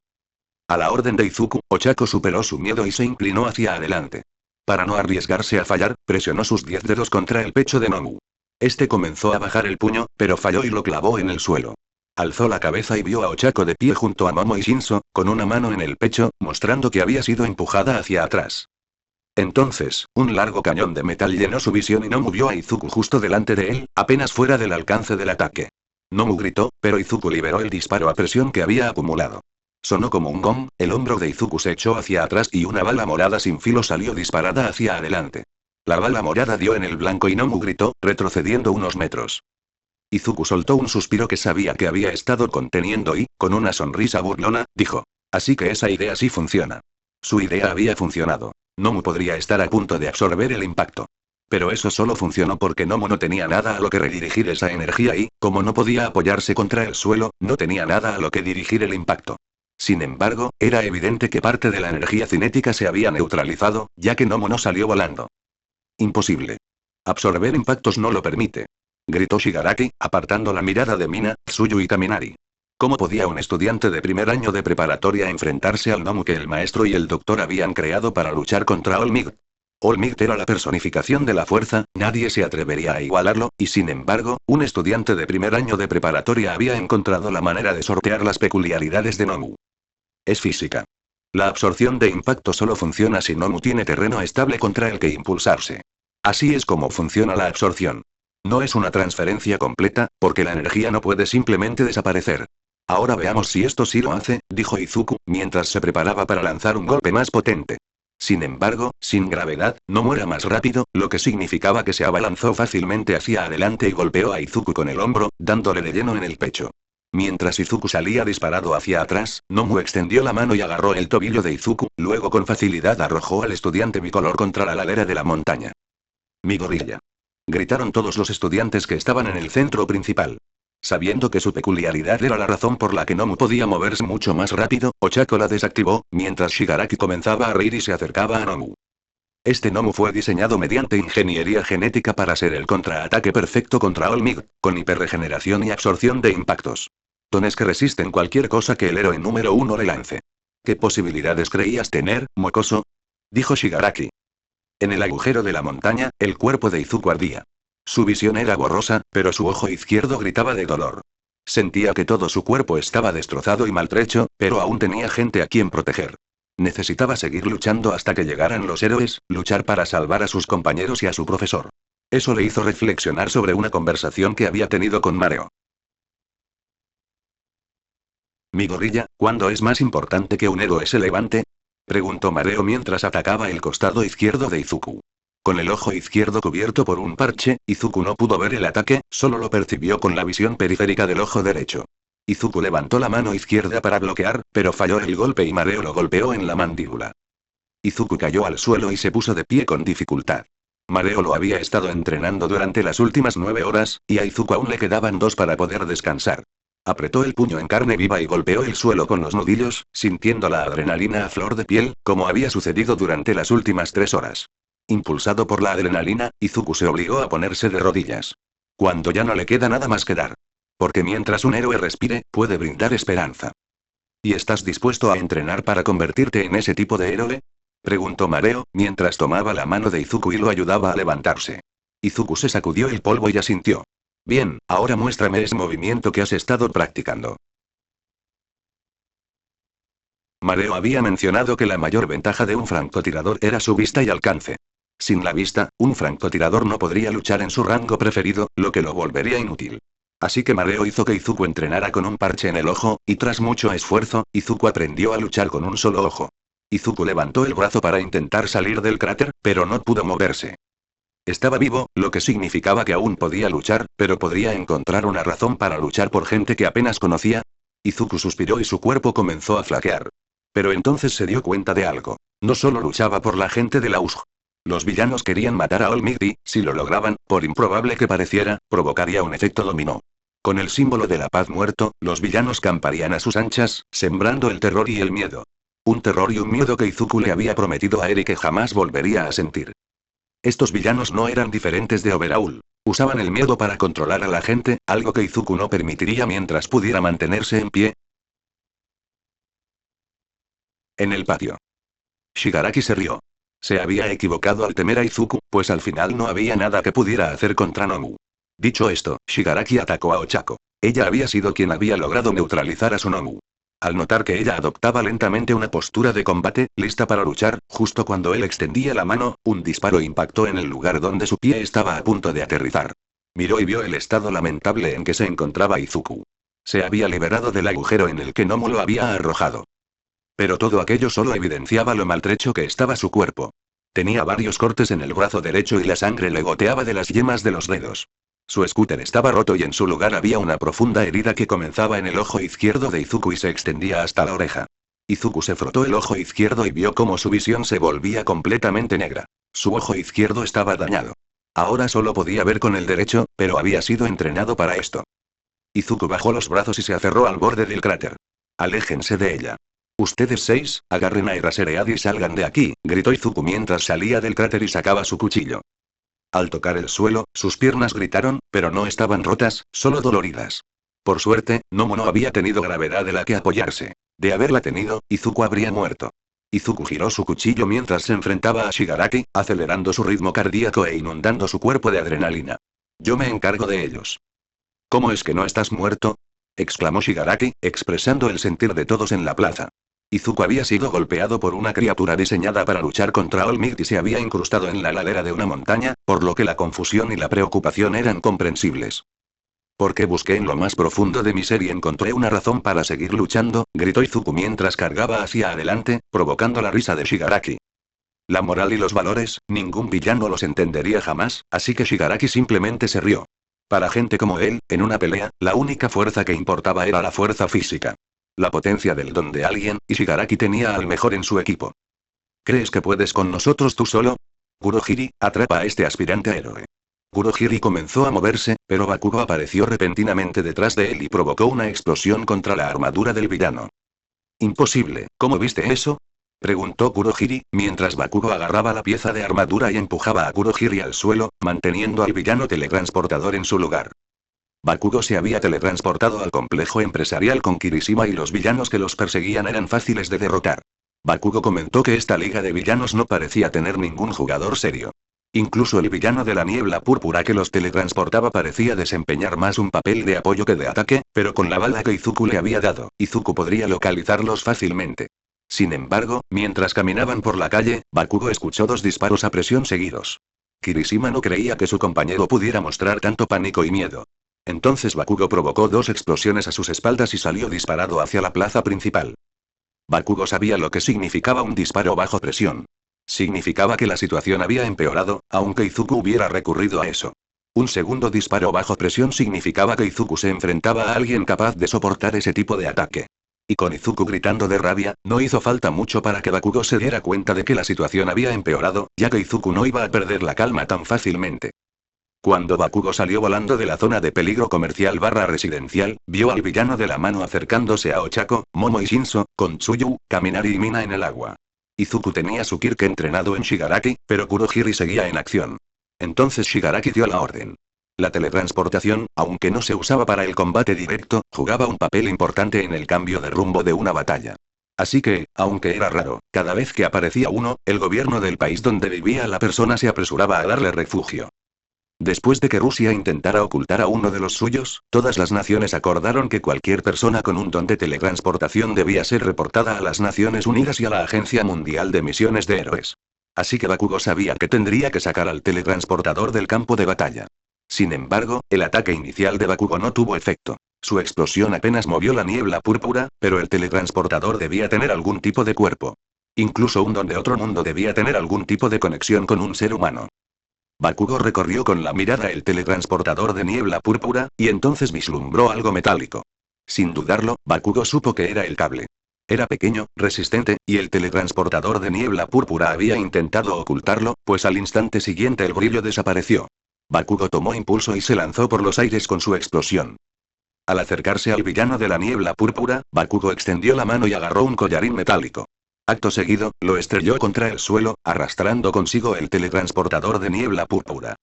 A la orden de Izuku, Ochako superó su miedo y se inclinó hacia adelante. Para no arriesgarse a fallar, presionó sus 10 dedos contra el pecho de Nomu. Este comenzó a bajar el puño, pero falló y lo clavó en el suelo. Alzó la cabeza y vio a Ochako de pie junto a Momo y Shinso, con una mano en el pecho, mostrando que había sido empujada hacia atrás. Entonces, un largo cañón de metal llenó su visión y Nomu vio a Izuku justo delante de él, apenas fuera del alcance del ataque. Nomu gritó, pero Izuku liberó el disparo a presión que había acumulado. Sonó como un gong, el hombro de Izuku se echó hacia atrás y una bala morada sin filo salió disparada hacia adelante. La bala morada dio en el blanco y Nomu gritó, retrocediendo unos metros. Izuku soltó un suspiro que sabía que había estado conteniendo y, con una sonrisa burlona, dijo. Así que esa idea sí funciona. Su idea había funcionado. Nomu podría estar a punto de absorber el impacto. Pero eso solo funcionó porque Nomu no tenía nada a lo que redirigir esa energía y, como no podía apoyarse contra el suelo, no tenía nada a lo que dirigir el impacto. Sin embargo, era evidente que parte de la energía cinética se había neutralizado, ya que Nomu no salió volando. Imposible. Absorber impactos no lo permite. Gritó Shigaraki, apartando la mirada de Mina, Tsuyu y Kaminari. ¿Cómo podía un estudiante de primer año de preparatoria enfrentarse al Nomu que el maestro y el doctor habían creado para luchar contra All Might? All Might era la personificación de la fuerza, nadie se atrevería a igualarlo, y sin embargo, un estudiante de primer año de preparatoria había encontrado la manera de sortear las peculiaridades de Nomu. Es física. La absorción de impacto solo funciona si Nomu tiene terreno estable contra el que impulsarse. Así es como funciona la absorción. No es una transferencia completa, porque la energía no puede simplemente desaparecer. Ahora veamos si esto sí lo hace, dijo Izuku, mientras se preparaba para lanzar un golpe más potente. Sin embargo, sin gravedad, no muera más rápido, lo que significaba que se abalanzó fácilmente hacia adelante y golpeó a Izuku con el hombro, dándole de lleno en el pecho. Mientras Izuku salía disparado hacia atrás, Nomu extendió la mano y agarró el tobillo de Izuku, luego con facilidad arrojó al estudiante bicolor contra la ladera de la montaña. ¡Mi gorilla! Gritaron todos los estudiantes que estaban en el centro principal. Sabiendo que su peculiaridad era la razón por la que Nomu podía moverse mucho más rápido, Ochako la desactivó, mientras Shigaraki comenzaba a reír y se acercaba a Nomu. Este Nomu fue diseñado mediante ingeniería genética para ser el contraataque perfecto contra All Might, con hiperregeneración y absorción de impactos. Dones que resisten cualquier cosa que el héroe número 1 le lance. ¿Qué posibilidades creías tener, mocoso? Dijo Shigaraki. En el agujero de la montaña, el cuerpo de Izuku ardía. Su visión era borrosa, pero su ojo izquierdo gritaba de dolor. Sentía que todo su cuerpo estaba destrozado y maltrecho, pero aún tenía gente a quien proteger. Necesitaba seguir luchando hasta que llegaran los héroes, luchar para salvar a sus compañeros y a su profesor. Eso le hizo reflexionar sobre una conversación que había tenido con Mareo. Mi gorilla, ¿cuándo es más importante que un héroe se levante? Preguntó Mareo mientras atacaba el costado izquierdo de Izuku. Con el ojo izquierdo cubierto por un parche, Izuku no pudo ver el ataque, solo lo percibió con la visión periférica del ojo derecho. Izuku levantó la mano izquierda para bloquear, pero falló el golpe y Mareo lo golpeó en la mandíbula. Izuku cayó al suelo y se puso de pie con dificultad. Mareo lo había estado entrenando durante las últimas 9 horas, y a Izuku aún le quedaban 2 para poder descansar. Apretó el puño en carne viva y golpeó el suelo con los nudillos, sintiendo la adrenalina a flor de piel, como había sucedido durante las últimas 3 horas. Impulsado por la adrenalina, Izuku se obligó a ponerse de rodillas. Cuando ya no le queda nada más que dar. Porque mientras un héroe respire, puede brindar esperanza. ¿Y estás dispuesto a entrenar para convertirte en ese tipo de héroe? Preguntó Mareo, mientras tomaba la mano de Izuku y lo ayudaba a levantarse. Izuku se sacudió el polvo y asintió. Bien, ahora muéstrame ese movimiento que has estado practicando. Mareo había mencionado que la mayor ventaja de un francotirador era su vista y alcance. Sin la vista, un francotirador no podría luchar en su rango preferido, lo que lo volvería inútil. Así que Mareo hizo que Izuku entrenara con un parche en el ojo, y tras mucho esfuerzo, Izuku aprendió a luchar con un solo ojo. Izuku levantó el brazo para intentar salir del cráter, pero no pudo moverse. Estaba vivo, lo que significaba que aún podía luchar, pero podría encontrar una razón para luchar por gente que apenas conocía. Izuku suspiró y su cuerpo comenzó a flaquear. Pero entonces se dio cuenta de algo. No solo luchaba por la gente de la USG. Los villanos querían matar a All Might y, si lo lograban, por improbable que pareciera, provocaría un efecto dominó. Con el símbolo de la paz muerto, los villanos camparían a sus anchas, sembrando el terror y el miedo. Un terror y un miedo que Izuku le había prometido a Eri que jamás volvería a sentir. Estos villanos no eran diferentes de Overhaul. Usaban el miedo para controlar a la gente, algo que Izuku no permitiría mientras pudiera mantenerse en pie. En el patio. Shigaraki se rió. Se había equivocado al temer a Izuku, pues al final no había nada que pudiera hacer contra Nomu. Dicho esto, Shigaraki atacó a Ochako. Ella había sido quien había logrado neutralizar a su Nomu. Al notar que ella adoptaba lentamente una postura de combate, lista para luchar, justo cuando él extendía la mano, un disparo impactó en el lugar donde su pie estaba a punto de aterrizar. Miró y vio el estado lamentable en que se encontraba Izuku. Se había liberado del agujero en el que Nomu lo había arrojado. Pero todo aquello solo evidenciaba lo maltrecho que estaba su cuerpo. Tenía varios cortes en el brazo derecho y la sangre le goteaba de las yemas de los dedos. Su scooter estaba roto y en su lugar había una profunda herida que comenzaba en el ojo izquierdo de Izuku y se extendía hasta la oreja. Izuku se frotó el ojo izquierdo y vio cómo su visión se volvía completamente negra. Su ojo izquierdo estaba dañado. Ahora solo podía ver con el derecho, pero había sido entrenado para esto. Izuku bajó los brazos y se aferró al borde del cráter. Aléjense de ella. Ustedes 6, agarren a Eraseread y salgan de aquí, gritó Izuku mientras salía del cráter y sacaba su cuchillo. Al tocar el suelo, sus piernas gritaron, pero no estaban rotas, solo doloridas. Por suerte, Nomu no había tenido gravedad de la que apoyarse. De haberla tenido, Izuku habría muerto. Izuku giró su cuchillo mientras se enfrentaba a Shigaraki, acelerando su ritmo cardíaco e inundando su cuerpo de adrenalina. Yo me encargo de ellos. ¿Cómo es que no estás muerto?, exclamó Shigaraki, expresando el sentir de todos en la plaza. Izuku había sido golpeado por una criatura diseñada para luchar contra All Might y se había incrustado en la ladera de una montaña, por lo que la confusión y la preocupación eran comprensibles. Porque busqué en lo más profundo de mi ser y encontré una razón para seguir luchando, gritó Izuku mientras cargaba hacia adelante, provocando la risa de Shigaraki. La moral y los valores, ningún villano los entendería jamás, así que Shigaraki simplemente se rió. Para gente como él, en una pelea, la única fuerza que importaba era la fuerza física. La potencia del don de alguien, y Shigaraki tenía al mejor en su equipo. ¿Crees que puedes con nosotros tú solo? Kurohiri, atrapa a este aspirante a héroe. Kurohiri comenzó a moverse, pero Bakugo apareció repentinamente detrás de él y provocó una explosión contra la armadura del villano. Imposible, ¿cómo viste eso?, preguntó Kurohiri, mientras Bakugo agarraba la pieza de armadura y empujaba a Kurohiri al suelo, manteniendo al villano teletransportador en su lugar. Bakugo se había teletransportado al complejo empresarial con Kirishima y los villanos que los perseguían eran fáciles de derrotar. Bakugo comentó que esta liga de villanos no parecía tener ningún jugador serio. Incluso el villano de la niebla púrpura que los teletransportaba parecía desempeñar más un papel de apoyo que de ataque, pero con la bala que Izuku le había dado, Izuku podría localizarlos fácilmente. Sin embargo, mientras caminaban por la calle, Bakugo escuchó 2 disparos a presión seguidos. Kirishima no creía que su compañero pudiera mostrar tanto pánico y miedo. Entonces Bakugo provocó 2 explosiones a sus espaldas y salió disparado hacia la plaza principal. Bakugo sabía lo que significaba un disparo bajo presión. Significaba que la situación había empeorado, aunque Izuku hubiera recurrido a eso. Un segundo disparo bajo presión significaba que Izuku se enfrentaba a alguien capaz de soportar ese tipo de ataque. Y con Izuku gritando de rabia, no hizo falta mucho para que Bakugo se diera cuenta de que la situación había empeorado, ya que Izuku no iba a perder la calma tan fácilmente. Cuando Bakugo salió volando de la zona de peligro comercial / residencial, vio al villano de la mano acercándose a Ochako, Momo y Shinso, con Tsuyu, Kaminari y Mina en el agua. Izuku tenía su Kirke entrenado en Shigaraki, pero Kurohiri seguía en acción. Entonces Shigaraki dio la orden. La teletransportación, aunque no se usaba para el combate directo, jugaba un papel importante en el cambio de rumbo de una batalla. Así que, aunque era raro, cada vez que aparecía uno, el gobierno del país donde vivía la persona se apresuraba a darle refugio. Después de que Rusia intentara ocultar a uno de los suyos, todas las naciones acordaron que cualquier persona con un don de teletransportación debía ser reportada a las Naciones Unidas y a la Agencia Mundial de Misiones de Héroes. Así que Bakugo sabía que tendría que sacar al teletransportador del campo de batalla. Sin embargo, el ataque inicial de Bakugo no tuvo efecto. Su explosión apenas movió la niebla púrpura, pero el teletransportador debía tener algún tipo de cuerpo. Incluso un don de otro mundo debía tener algún tipo de conexión con un ser humano. Bakugo recorrió con la mirada el teletransportador de niebla púrpura, y entonces vislumbró algo metálico. Sin dudarlo, Bakugo supo que era el cable. Era pequeño, resistente, y el teletransportador de niebla púrpura había intentado ocultarlo, pues al instante siguiente el brillo desapareció. Bakugo tomó impulso y se lanzó por los aires con su explosión. Al acercarse al villano de la niebla púrpura, Bakugo extendió la mano y agarró un collarín metálico. Acto seguido, lo estrelló contra el suelo, arrastrando consigo el teletransportador de niebla púrpura.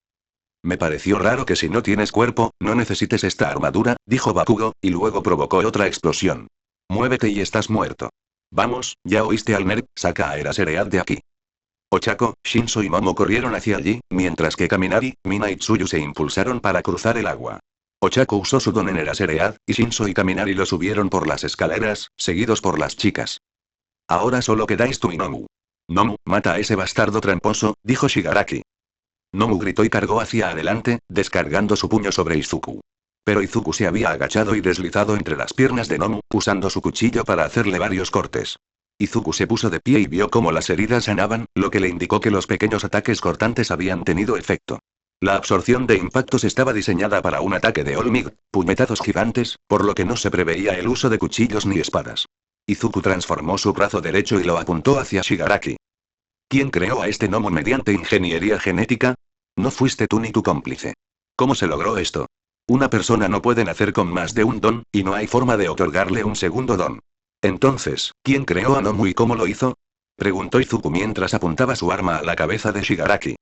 Me pareció raro que si no tienes cuerpo, no necesites esta armadura, dijo Bakugo, y luego provocó otra explosión. Muévete y estás muerto. Vamos, ya oíste al nerd, saca a Eraseread de aquí. Ochako, Shinso y Momo corrieron hacia allí, mientras que Kaminari, Mina y Tsuyu se impulsaron para cruzar el agua. Ochako usó su don en Eraseread, y Shinso y Kaminari lo subieron por las escaleras, seguidos por las chicas. Ahora solo quedáis tú y Nomu. Nomu, mata a ese bastardo tramposo, dijo Shigaraki. Nomu gritó y cargó hacia adelante, descargando su puño sobre Izuku. Pero Izuku se había agachado y deslizado entre las piernas de Nomu, usando su cuchillo para hacerle varios cortes. Izuku se puso de pie y vio cómo las heridas sanaban, lo que le indicó que los pequeños ataques cortantes habían tenido efecto. La absorción de impactos estaba diseñada para un ataque de All Might, puñetazos gigantes, por lo que no se preveía el uso de cuchillos ni espadas. Izuku transformó su brazo derecho y lo apuntó hacia Shigaraki. ¿Quién creó a este Nomu mediante ingeniería genética? No fuiste tú ni tu cómplice. ¿Cómo se logró esto? Una persona no puede nacer con más de un don, y no hay forma de otorgarle un segundo don. Entonces, ¿quién creó a Nomu y cómo lo hizo? Preguntó Izuku mientras apuntaba su arma a la cabeza de Shigaraki.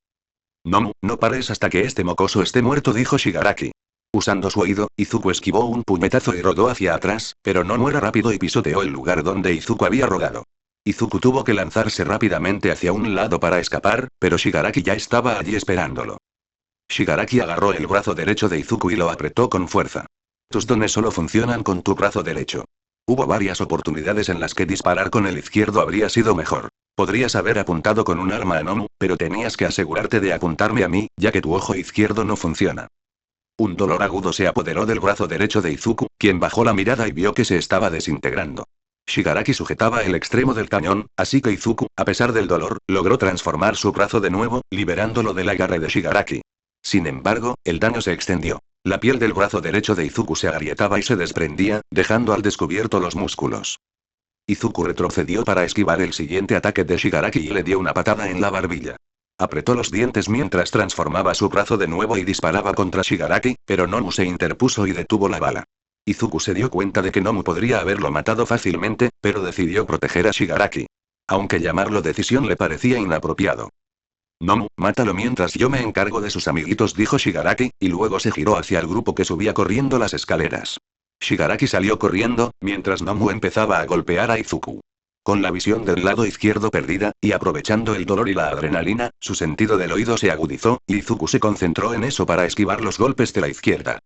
Nomu, no pares hasta que este mocoso esté muerto, dijo Shigaraki. Usando su oído, Izuku esquivó un puñetazo y rodó hacia atrás, pero Nomu era rápido y pisoteó el lugar donde Izuku había rodado. Izuku tuvo que lanzarse rápidamente hacia un lado para escapar, pero Shigaraki ya estaba allí esperándolo. Shigaraki agarró el brazo derecho de Izuku y lo apretó con fuerza. Tus dones solo funcionan con tu brazo derecho. Hubo varias oportunidades en las que disparar con el izquierdo habría sido mejor. Podrías haber apuntado con un arma a Nomu, pero tenías que asegurarte de apuntarme a mí, ya que tu ojo izquierdo no funciona. Un dolor agudo se apoderó del brazo derecho de Izuku, quien bajó la mirada y vio que se estaba desintegrando. Shigaraki sujetaba el extremo del cañón, así que Izuku, a pesar del dolor, logró transformar su brazo de nuevo, liberándolo del agarre de Shigaraki. Sin embargo, el daño se extendió. La piel del brazo derecho de Izuku se agrietaba y se desprendía, dejando al descubierto los músculos. Izuku retrocedió para esquivar el siguiente ataque de Shigaraki y le dio una patada en la barbilla. Apretó los dientes mientras transformaba su brazo de nuevo y disparaba contra Shigaraki, pero Nomu se interpuso y detuvo la bala. Izuku se dio cuenta de que Nomu podría haberlo matado fácilmente, pero decidió proteger a Shigaraki. Aunque llamarlo decisión le parecía inapropiado. Nomu, mátalo mientras yo me encargo de sus amiguitos, dijo Shigaraki, y luego se giró hacia el grupo que subía corriendo las escaleras. Shigaraki salió corriendo, mientras Nomu empezaba a golpear a Izuku. Con la visión del lado izquierdo perdida, y aprovechando el dolor y la adrenalina, su sentido del oído se agudizó, y Izuku se concentró en eso para esquivar los golpes de la izquierda.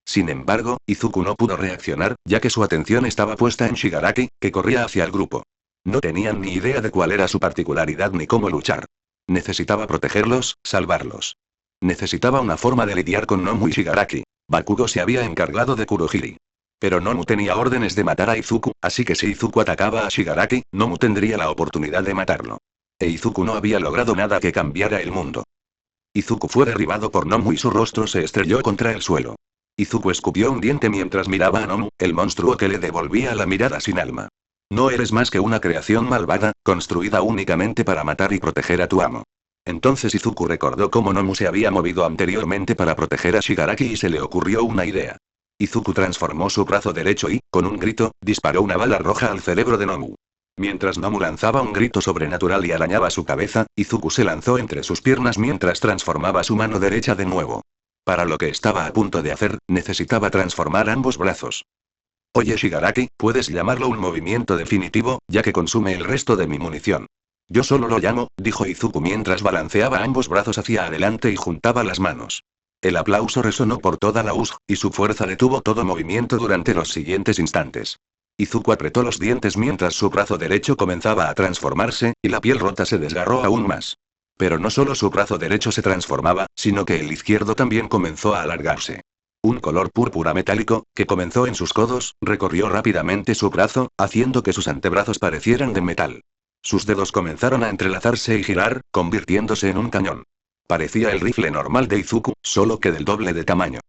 Sin embargo, Izuku no pudo reaccionar, ya que su atención estaba puesta en Shigaraki, que corría hacia el grupo. No tenían ni idea de cuál era su particularidad ni cómo luchar. Necesitaba protegerlos, salvarlos. Necesitaba una forma de lidiar con Nomu y Shigaraki. Bakugo se había encargado de Kurohiri. Pero Nomu tenía órdenes de matar a Izuku, así que si Izuku atacaba a Shigaraki, Nomu tendría la oportunidad de matarlo. E Izuku no había logrado nada que cambiara el mundo. Izuku fue derribado por Nomu y su rostro se estrelló contra el suelo. Izuku escupió un diente mientras miraba a Nomu, el monstruo que le devolvía la mirada sin alma. No eres más que una creación malvada, construida únicamente para matar y proteger a tu amo. Entonces Izuku recordó cómo Nomu se había movido anteriormente para proteger a Shigaraki y se le ocurrió una idea. Izuku transformó su brazo derecho y, con un grito, disparó una bala roja al cerebro de Nomu. Mientras Nomu lanzaba un grito sobrenatural y arañaba su cabeza, Izuku se lanzó entre sus piernas mientras transformaba su mano derecha de nuevo. Para lo que estaba a punto de hacer, necesitaba transformar ambos brazos. Oye Shigaraki, puedes llamarlo un movimiento definitivo, ya que consume el resto de mi munición. Yo solo lo llamo, dijo Izuku mientras balanceaba ambos brazos hacia adelante y juntaba las manos. El aplauso resonó por toda la USG, y su fuerza detuvo todo movimiento durante los siguientes instantes. Izuku apretó los dientes mientras su brazo derecho comenzaba a transformarse, y la piel rota se desgarró aún más. Pero no solo su brazo derecho se transformaba, sino que el izquierdo también comenzó a alargarse. Un color púrpura metálico, que comenzó en sus codos, recorrió rápidamente su brazo, haciendo que sus antebrazos parecieran de metal. Sus dedos comenzaron a entrelazarse y girar, convirtiéndose en un cañón. Parecía el rifle normal de Izuku, solo que del doble de tamaño.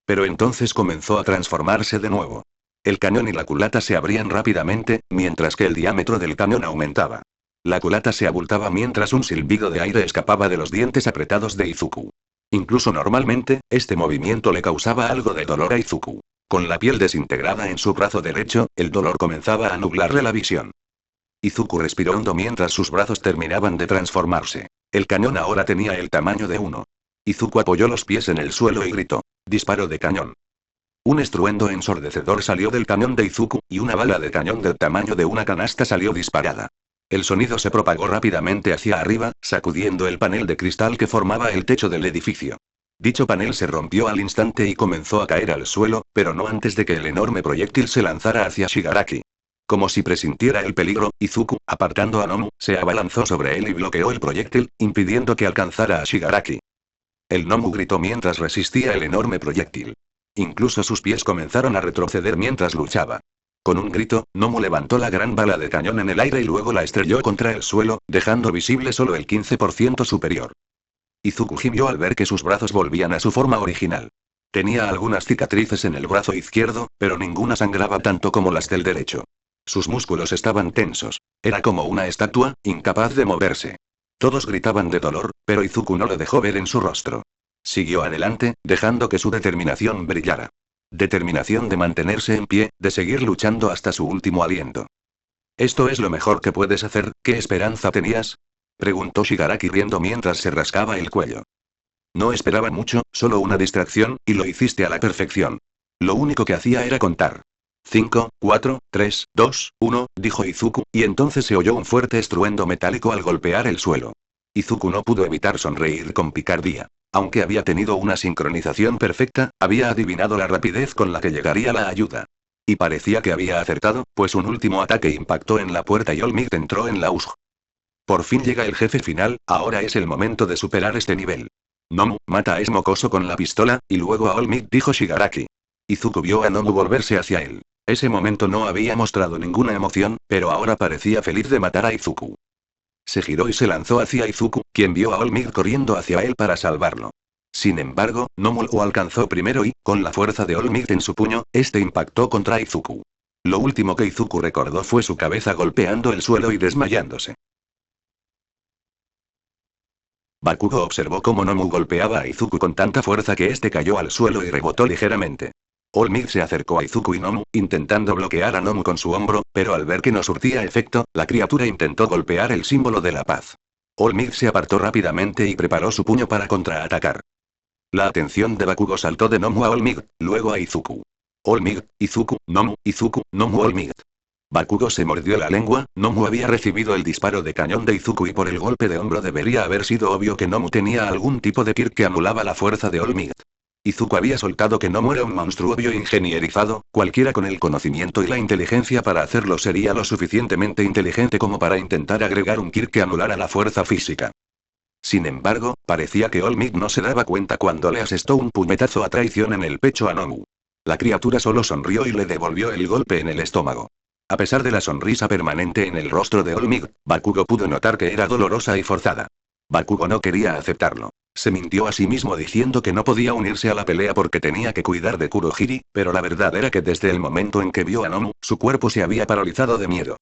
Pero entonces comenzó a transformarse de nuevo. El cañón y la culata se abrían rápidamente, mientras que el diámetro del cañón aumentaba. La culata se abultaba mientras un silbido de aire escapaba de los dientes apretados de Izuku. Incluso normalmente, este movimiento le causaba algo de dolor a Izuku. Con la piel desintegrada en su brazo derecho, el dolor comenzaba a nublarle la visión. Izuku respiró hondo mientras sus brazos terminaban de transformarse. El cañón ahora tenía el tamaño de uno. Izuku apoyó los pies en el suelo y gritó: «Disparo de cañón». Un estruendo ensordecedor salió del cañón de Izuku, y una bala de cañón del tamaño de una canasta salió disparada. El sonido se propagó rápidamente hacia arriba, sacudiendo el panel de cristal que formaba el techo del edificio. Dicho panel se rompió al instante y comenzó a caer al suelo, pero no antes de que el enorme proyectil se lanzara hacia Shigaraki. Como si presintiera el peligro, Izuku, apartando a Nomu, se abalanzó sobre él y bloqueó el proyectil, impidiendo que alcanzara a Shigaraki. El Nomu gritó mientras resistía el enorme proyectil. Incluso sus pies comenzaron a retroceder mientras luchaba. Con un grito, Nomu levantó la gran bala de cañón en el aire y luego la estrelló contra el suelo, dejando visible solo el 15% superior. Izuku gimió al ver que sus brazos volvían a su forma original. Tenía algunas cicatrices en el brazo izquierdo, pero ninguna sangraba tanto como las del derecho. Sus músculos estaban tensos. Era como una estatua, incapaz de moverse. Todos gritaban de dolor, pero Izuku no lo dejó ver en su rostro. Siguió adelante, dejando que su determinación brillara. Determinación de mantenerse en pie, de seguir luchando hasta su último aliento. ¿Esto es lo mejor que puedes hacer? ¿Qué esperanza tenías? Preguntó Shigaraki riendo mientras se rascaba el cuello. No esperaba mucho, solo una distracción, y lo hiciste a la perfección. Lo único que hacía era contar. 5, 4, 3, 2, 1, dijo Izuku, y entonces se oyó un fuerte estruendo metálico al golpear el suelo. Izuku no pudo evitar sonreír con picardía. Aunque había tenido una sincronización perfecta, había adivinado la rapidez con la que llegaría la ayuda. Y parecía que había acertado, pues un último ataque impactó en la puerta y All Might entró en la USG. Por fin llega el jefe final, ahora es el momento de superar este nivel. Nomu, mata a ese mocoso con la pistola, y luego a All Might, dijo Shigaraki. Izuku vio a Nomu volverse hacia él. Ese momento no había mostrado ninguna emoción, pero ahora parecía feliz de matar a Izuku. Se giró y se lanzó hacia Izuku, quien vio a All Might corriendo hacia él para salvarlo. Sin embargo, Nomu lo alcanzó primero y, con la fuerza de All Might en su puño, este impactó contra Izuku. Lo último que Izuku recordó fue su cabeza golpeando el suelo y desmayándose. Bakugo observó cómo Nomu golpeaba a Izuku con tanta fuerza que este cayó al suelo y rebotó ligeramente. All Might se acercó a Izuku y Nomu, intentando bloquear a Nomu con su hombro, pero al ver que no surtía efecto, la criatura intentó golpear el símbolo de la paz. All Might se apartó rápidamente y preparó su puño para contraatacar. La atención de Bakugo saltó de Nomu a All Might, luego a Izuku. All Might, Izuku, Nomu, All Might. Bakugo se mordió la lengua, Nomu había recibido el disparo de cañón de Izuku y por el golpe de hombro debería haber sido obvio que Nomu tenía algún tipo de kirk que anulaba la fuerza de All Might. Izuku había soltado que Nomu era un monstruo bioingenierizado, cualquiera con el conocimiento y la inteligencia para hacerlo sería lo suficientemente inteligente como para intentar agregar un kirk que anulara la fuerza física. Sin embargo, parecía que All Might no se daba cuenta cuando le asestó un puñetazo a traición en el pecho a Nomu. La criatura solo sonrió y le devolvió el golpe en el estómago. A pesar de la sonrisa permanente en el rostro de All Might, Bakugo pudo notar que era dolorosa y forzada. Bakugo no quería aceptarlo. Se mintió a sí mismo diciendo que no podía unirse a la pelea porque tenía que cuidar de Kurohiri, pero la verdad era que desde el momento en que vio a Nomu, su cuerpo se había paralizado de miedo.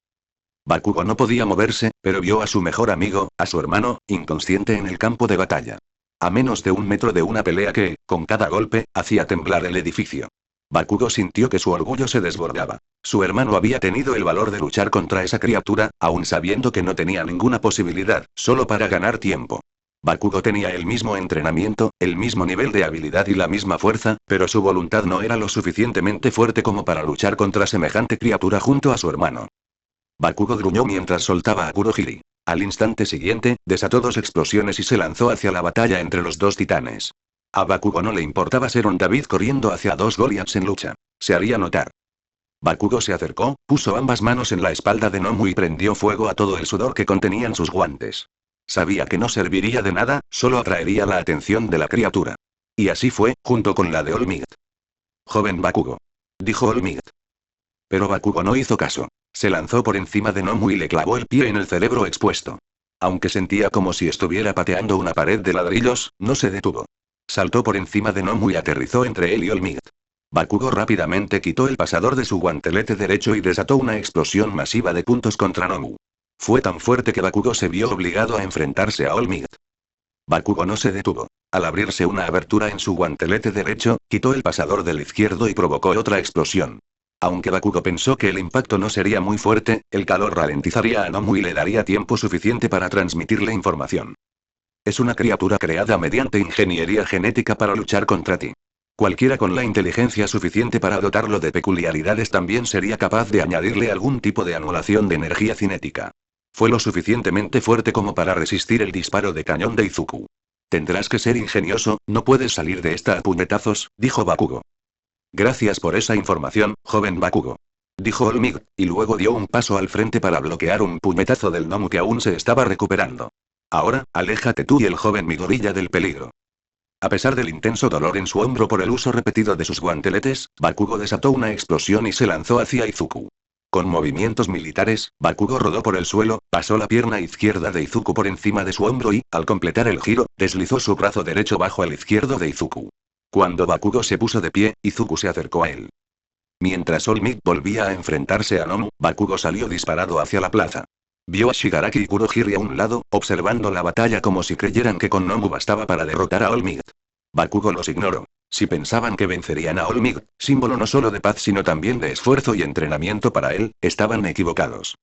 Bakugo no podía moverse, pero vio a su mejor amigo, a su hermano, inconsciente en el campo de batalla. A menos de 1 metro de una pelea que, con cada golpe, hacía temblar el edificio. Bakugo sintió que su orgullo se desbordaba. Su hermano había tenido el valor de luchar contra esa criatura, aun sabiendo que no tenía ninguna posibilidad, solo para ganar tiempo. Bakugo tenía el mismo entrenamiento, el mismo nivel de habilidad y la misma fuerza, pero su voluntad no era lo suficientemente fuerte como para luchar contra semejante criatura junto a su hermano. Bakugo gruñó mientras soltaba a Kurohiri. Al instante siguiente, desató 2 explosiones y se lanzó hacia la batalla entre los 2 titanes. A Bakugo no le importaba ser un David corriendo hacia 2 Goliaths en lucha. Se haría notar. Bakugo se acercó, puso ambas manos en la espalda de Nomu y prendió fuego a todo el sudor que contenían sus guantes. Sabía que no serviría de nada, solo atraería la atención de la criatura. Y así fue, junto con la de All Might. Joven Bakugo, dijo All Might. Pero Bakugo no hizo caso. Se lanzó por encima de Nomu y le clavó el pie en el cerebro expuesto. Aunque sentía como si estuviera pateando una pared de ladrillos, no se detuvo. Saltó por encima de Nomu y aterrizó entre él y All Might. Bakugo rápidamente quitó el pasador de su guantelete derecho y desató una explosión masiva de puntos contra Nomu. Fue tan fuerte que Bakugo se vio obligado a enfrentarse a All Might. Bakugo no se detuvo. Al abrirse una abertura en su guantelete derecho, quitó el pasador del izquierdo y provocó otra explosión. Aunque Bakugo pensó que el impacto no sería muy fuerte, el calor ralentizaría a Nomu y le daría tiempo suficiente para transmitirle información. Es una criatura creada mediante ingeniería genética para luchar contra ti. Cualquiera con la inteligencia suficiente para dotarlo de peculiaridades también sería capaz de añadirle algún tipo de anulación de energía cinética. Fue lo suficientemente fuerte como para resistir el disparo de cañón de Izuku. Tendrás que ser ingenioso, no puedes salir de esta a puñetazos, dijo Bakugo. Gracias por esa información, joven Bakugo, dijo All Might, y luego dio un paso al frente para bloquear un puñetazo del Nomu que aún se estaba recuperando. Ahora, aléjate tú y el joven Midoriya del peligro. A pesar del intenso dolor en su hombro por el uso repetido de sus guanteletes, Bakugo desató una explosión y se lanzó hacia Izuku. Con movimientos militares, Bakugo rodó por el suelo, pasó la pierna izquierda de Izuku por encima de su hombro y, al completar el giro, deslizó su brazo derecho bajo el izquierdo de Izuku. Cuando Bakugo se puso de pie, Izuku se acercó a él. Mientras All Might volvía a enfrentarse a Nomu, Bakugo salió disparado hacia la plaza. Vio a Shigaraki y Kurohiri a un lado, observando la batalla como si creyeran que con Nomu bastaba para derrotar a All Might. Bakugo los ignoró. Si pensaban que vencerían a All Might, símbolo no solo de paz sino también de esfuerzo y entrenamiento para él, estaban equivocados.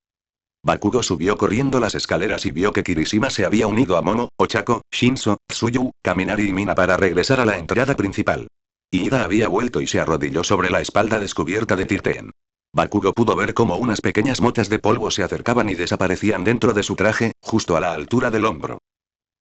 Bakugo subió corriendo las escaleras y vio que Kirishima se había unido a Momo, Ochako, Shinso, Tsuyu, Kaminari y Mina para regresar a la entrada principal. Iida había vuelto y se arrodilló sobre la espalda descubierta de Tirten. Bakugo pudo ver cómo unas pequeñas motas de polvo se acercaban y desaparecían dentro de su traje, justo a la altura del hombro.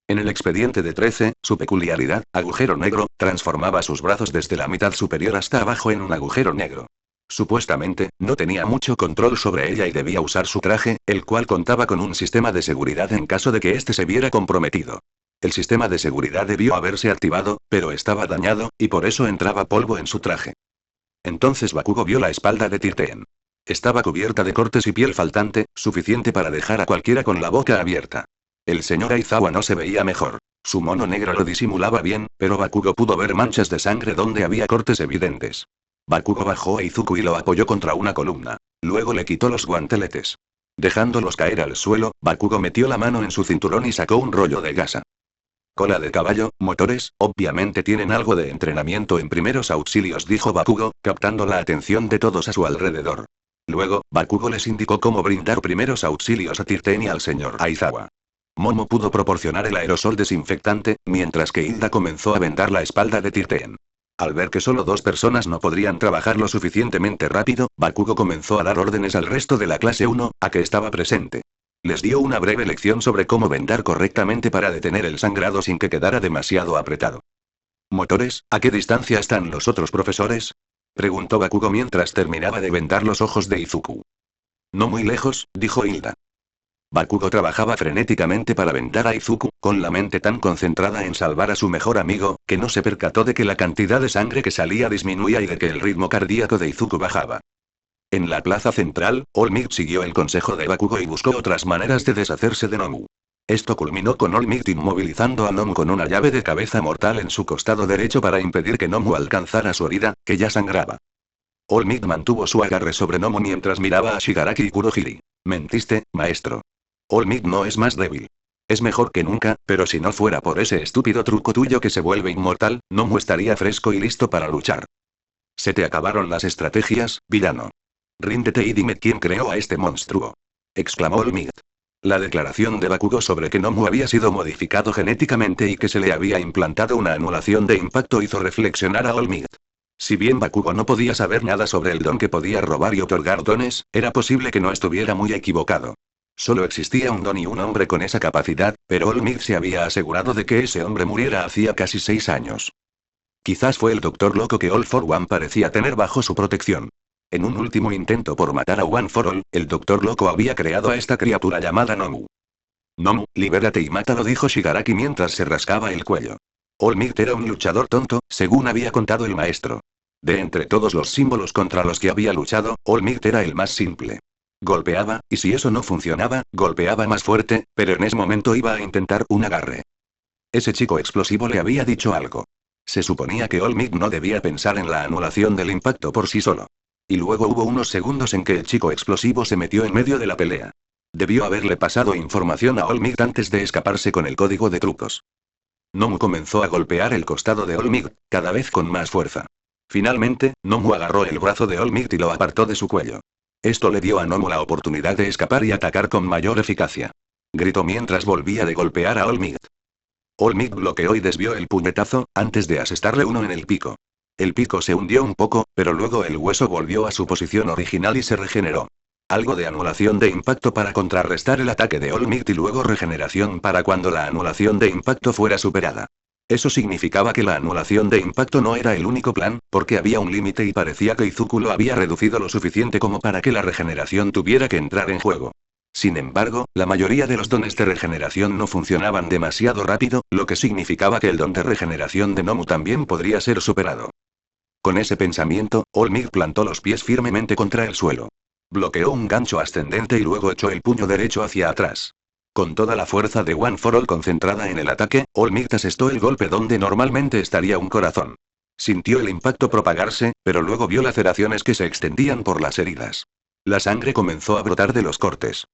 En el expediente de 13, su peculiaridad, agujero negro, transformaba sus brazos desde la mitad superior hasta abajo en un agujero negro. Supuestamente, no tenía mucho control sobre ella y debía usar su traje, el cual contaba con un sistema de seguridad en caso de que éste se viera comprometido. El sistema de seguridad debió haberse activado, pero estaba dañado, y por eso entraba polvo en su traje. Entonces Bakugo vio la espalda de Tirten. Estaba cubierta de cortes y piel faltante, suficiente para dejar a cualquiera con la boca abierta. El señor Aizawa no se veía mejor. Su mono negro lo disimulaba bien, pero Bakugo pudo ver manchas de sangre donde había cortes evidentes. Bakugo bajó a Izuku y lo apoyó contra una columna. Luego le quitó los guanteletes. Dejándolos caer al suelo, Bakugo metió la mano en su cinturón y sacó un rollo de gasa. Cola de caballo, motores, obviamente tienen algo de entrenamiento en primeros auxilios, dijo Bakugo, captando la atención de todos a su alrededor. Luego, Bakugo les indicó cómo brindar primeros auxilios a Tirten y al señor Aizawa. Momo pudo proporcionar el aerosol desinfectante, mientras que Hilda comenzó a vendar la espalda de Tirten. Al ver que solo 2 personas no podrían trabajar lo suficientemente rápido, Bakugo comenzó a dar órdenes al resto de la clase 1, a que estaba presente. Les dio una breve lección sobre cómo vendar correctamente para detener el sangrado sin que quedara demasiado apretado. «Motores, ¿a qué distancia están los otros profesores?», preguntó Bakugo mientras terminaba de vendar los ojos de Izuku. «No muy lejos», dijo Hilda. Bakugo trabajaba frenéticamente para vendar a Izuku, con la mente tan concentrada en salvar a su mejor amigo, que no se percató de que la cantidad de sangre que salía disminuía y de que el ritmo cardíaco de Izuku bajaba. En la plaza central, All Might siguió el consejo de Bakugo y buscó otras maneras de deshacerse de Nomu. Esto culminó con All Might inmovilizando a Nomu con una llave de cabeza mortal en su costado derecho para impedir que Nomu alcanzara su herida, que ya sangraba. All Might mantuvo su agarre sobre Nomu mientras miraba a Shigaraki y Kurohiri. «Mentiste, maestro. All Might no es más débil. Es mejor que nunca, pero si no fuera por ese estúpido truco tuyo que se vuelve inmortal, Nomu estaría fresco y listo para luchar. Se te acabaron las estrategias, villano. Ríndete y dime quién creó a este monstruo», exclamó All Might. La declaración de Bakugo sobre que Nomu había sido modificado genéticamente y que se le había implantado una anulación de impacto hizo reflexionar a All Might. Si bien Bakugo no podía saber nada sobre el don que podía robar y otorgar dones, era posible que no estuviera muy equivocado. Solo existía un don y un hombre con esa capacidad, pero All Might se había asegurado de que ese hombre muriera hacía casi 6 años. Quizás fue el Doctor Loco que All for One parecía tener bajo su protección. En un último intento por matar a One for All, el Doctor Loco había creado a esta criatura llamada Nomu. «Nomu, libérate y mátalo», dijo Shigaraki mientras se rascaba el cuello. All Might era un luchador tonto, según había contado el maestro. De entre todos los símbolos contra los que había luchado, All Might era el más simple. Golpeaba, y si eso no funcionaba, golpeaba más fuerte, pero en ese momento iba a intentar un agarre. Ese chico explosivo le había dicho algo. Se suponía que All Might no debía pensar en la anulación del impacto por sí solo. Y luego hubo unos segundos en que el chico explosivo se metió en medio de la pelea. Debió haberle pasado información a All Might antes de escaparse con el código de trucos. Nomu comenzó a golpear el costado de All Might, cada vez con más fuerza. Finalmente, Nomu agarró el brazo de All Might y lo apartó de su cuello. Esto le dio a Nomu la oportunidad de escapar y atacar con mayor eficacia. Gritó mientras volvía de golpear a All Might. All Might bloqueó y desvió el puñetazo, antes de asestarle uno en el pico. El pico se hundió un poco, pero luego el hueso volvió a su posición original y se regeneró. Algo de anulación de impacto para contrarrestar el ataque de All Might y luego regeneración para cuando la anulación de impacto fuera superada. Eso significaba que la anulación de impacto no era el único plan, porque había un límite y parecía que Izuku lo había reducido lo suficiente como para que la regeneración tuviera que entrar en juego. Sin embargo, la mayoría de los dones de regeneración no funcionaban demasiado rápido, lo que significaba que el don de regeneración de Nomu también podría ser superado. Con ese pensamiento, All Might plantó los pies firmemente contra el suelo. Bloqueó un gancho ascendente y luego echó el puño derecho hacia atrás. Con toda la fuerza de One for All concentrada en el ataque, All Might asestó el golpe donde normalmente estaría un corazón. Sintió el impacto propagarse, pero luego vio laceraciones que se extendían por las heridas. La sangre comenzó a brotar de los cortes.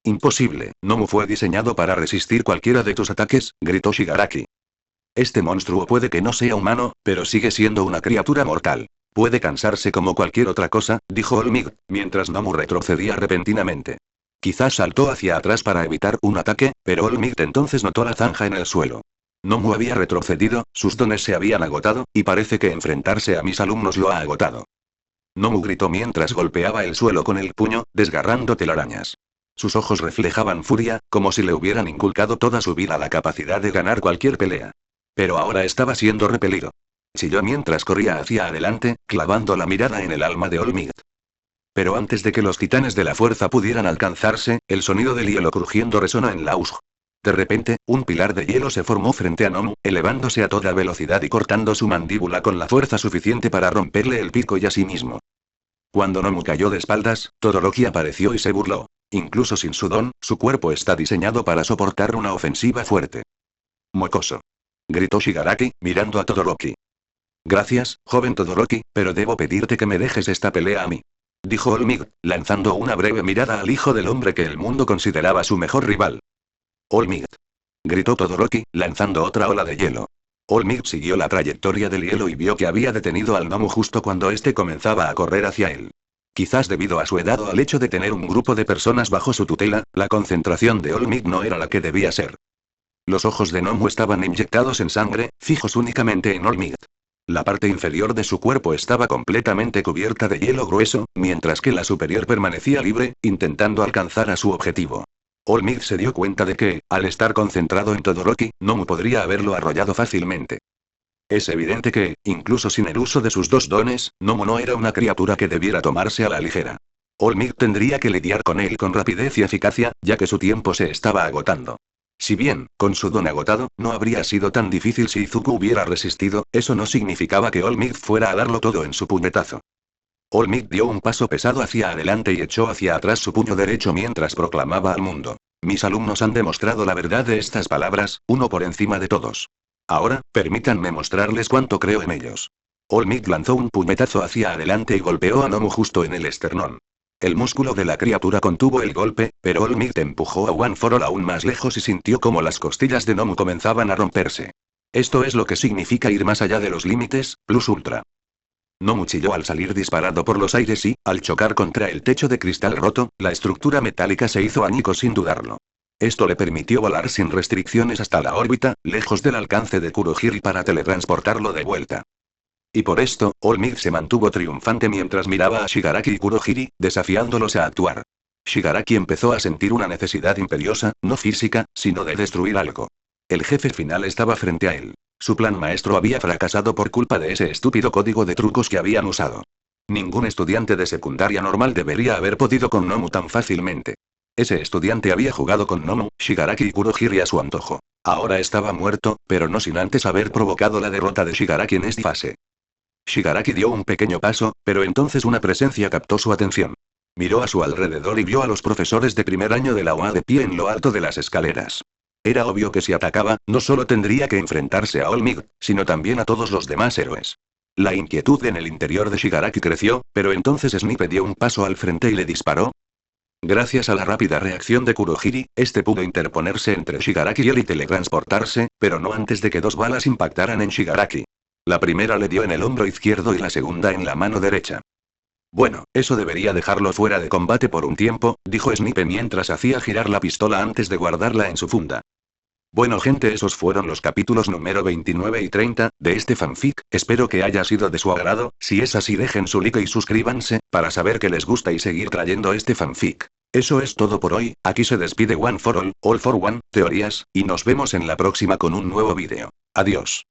Imposible, Nomu fue diseñado para resistir cualquiera de tus ataques, gritó Shigaraki. Este monstruo puede que no sea humano, pero sigue siendo una criatura mortal. Puede cansarse como cualquier otra cosa, dijo All Might, mientras Nomu retrocedía repentinamente. Quizás saltó hacia atrás para evitar un ataque, pero All Might entonces notó la zanja en el suelo. Nomu había retrocedido, sus dones se habían agotado, y parece que enfrentarse a mis alumnos lo ha agotado. Nomu gritó mientras golpeaba el suelo con el puño, desgarrando telarañas. Sus ojos reflejaban furia, como si le hubieran inculcado toda su vida la capacidad de ganar cualquier pelea. Pero ahora estaba siendo repelido. Chilló mientras corría hacia adelante, clavando la mirada en el alma de All Might. Pero antes de que los titanes de la fuerza pudieran alcanzarse, el sonido del hielo crujiendo resonó en la Usg. De repente, un pilar de hielo se formó frente a Nomu, elevándose a toda velocidad y cortando su mandíbula con la fuerza suficiente para romperle el pico y a sí mismo. Cuando Nomu cayó de espaldas, Todoroki apareció y se burló. Incluso sin su don, su cuerpo está diseñado para soportar una ofensiva fuerte. Mocoso. Gritó Shigaraki, mirando a Todoroki. Gracias, joven Todoroki, pero debo pedirte que me dejes esta pelea a mí. Dijo All Might, lanzando una breve mirada al hijo del hombre que el mundo consideraba su mejor rival. All Might. Gritó Todoroki, lanzando otra ola de hielo. All Might siguió la trayectoria del hielo y vio que había detenido al Nomu justo cuando éste comenzaba a correr hacia él. Quizás debido a su edad o al hecho de tener un grupo de personas bajo su tutela, la concentración de All Might no era la que debía ser. Los ojos de Nomu estaban inyectados en sangre, fijos únicamente en All Might. La parte inferior de su cuerpo estaba completamente cubierta de hielo grueso, mientras que la superior permanecía libre, intentando alcanzar a su objetivo. All Might se dio cuenta de que, al estar concentrado en Todoroki, Nomu podría haberlo arrollado fácilmente. Es evidente que, incluso sin el uso de sus dos dones, Nomu no era una criatura que debiera tomarse a la ligera. All Might tendría que lidiar con él con rapidez y eficacia, ya que su tiempo se estaba agotando. Si bien, con su don agotado, no habría sido tan difícil si Izuku hubiera resistido, eso no significaba que All Might fuera a darlo todo en su puñetazo. All Might dio un paso pesado hacia adelante y echó hacia atrás su puño derecho mientras proclamaba al mundo. Mis alumnos han demostrado la verdad de estas palabras, uno por encima de todos. Ahora, permítanme mostrarles cuánto creo en ellos. All Might lanzó un puñetazo hacia adelante y golpeó a Nomu justo en el esternón. El músculo de la criatura contuvo el golpe, pero All Might empujó a One for All aún más lejos y sintió como las costillas de Nomu comenzaban a romperse. Esto es lo que significa ir más allá de los límites, plus ultra. Nomu chilló al salir disparado por los aires y, al chocar contra el techo de cristal roto, la estructura metálica se hizo añicos sin dudarlo. Esto le permitió volar sin restricciones hasta la órbita, lejos del alcance de Kurohiri para teletransportarlo de vuelta. Y por esto, All Might se mantuvo triunfante mientras miraba a Shigaraki y Kurohiri, desafiándolos a actuar. Shigaraki empezó a sentir una necesidad imperiosa, no física, sino de destruir algo. El jefe final estaba frente a él. Su plan maestro había fracasado por culpa de ese estúpido código de trucos que habían usado. Ningún estudiante de secundaria normal debería haber podido con Nomu tan fácilmente. Ese estudiante había jugado con Nomu, Shigaraki y Kurohiri a su antojo. Ahora estaba muerto, pero no sin antes haber provocado la derrota de Shigaraki en esta fase. Shigaraki dio un pequeño paso, pero entonces una presencia captó su atención. Miró a su alrededor y vio a los profesores de primer año de la UA de pie en lo alto de las escaleras. Era obvio que si atacaba, no solo tendría que enfrentarse a All Might, sino también a todos los demás héroes. La inquietud en el interior de Shigaraki creció, pero entonces Snipe dio un paso al frente y le disparó. Gracias a la rápida reacción de Kurohiri, este pudo interponerse entre Shigaraki y él y teletransportarse, pero no antes de que dos balas impactaran en Shigaraki. La primera le dio en el hombro izquierdo y la segunda en la mano derecha. Bueno, eso debería dejarlo fuera de combate por un tiempo, dijo Snipe mientras hacía girar la pistola antes de guardarla en su funda. Bueno gente, esos fueron los capítulos número 29 y 30, de este fanfic, espero que haya sido de su agrado, si es así dejen su like y suscríbanse, para saber que les gusta y seguir trayendo este fanfic. Eso es todo por hoy, aquí se despide One for All for One, teorías, y nos vemos en la próxima con un nuevo vídeo. Adiós.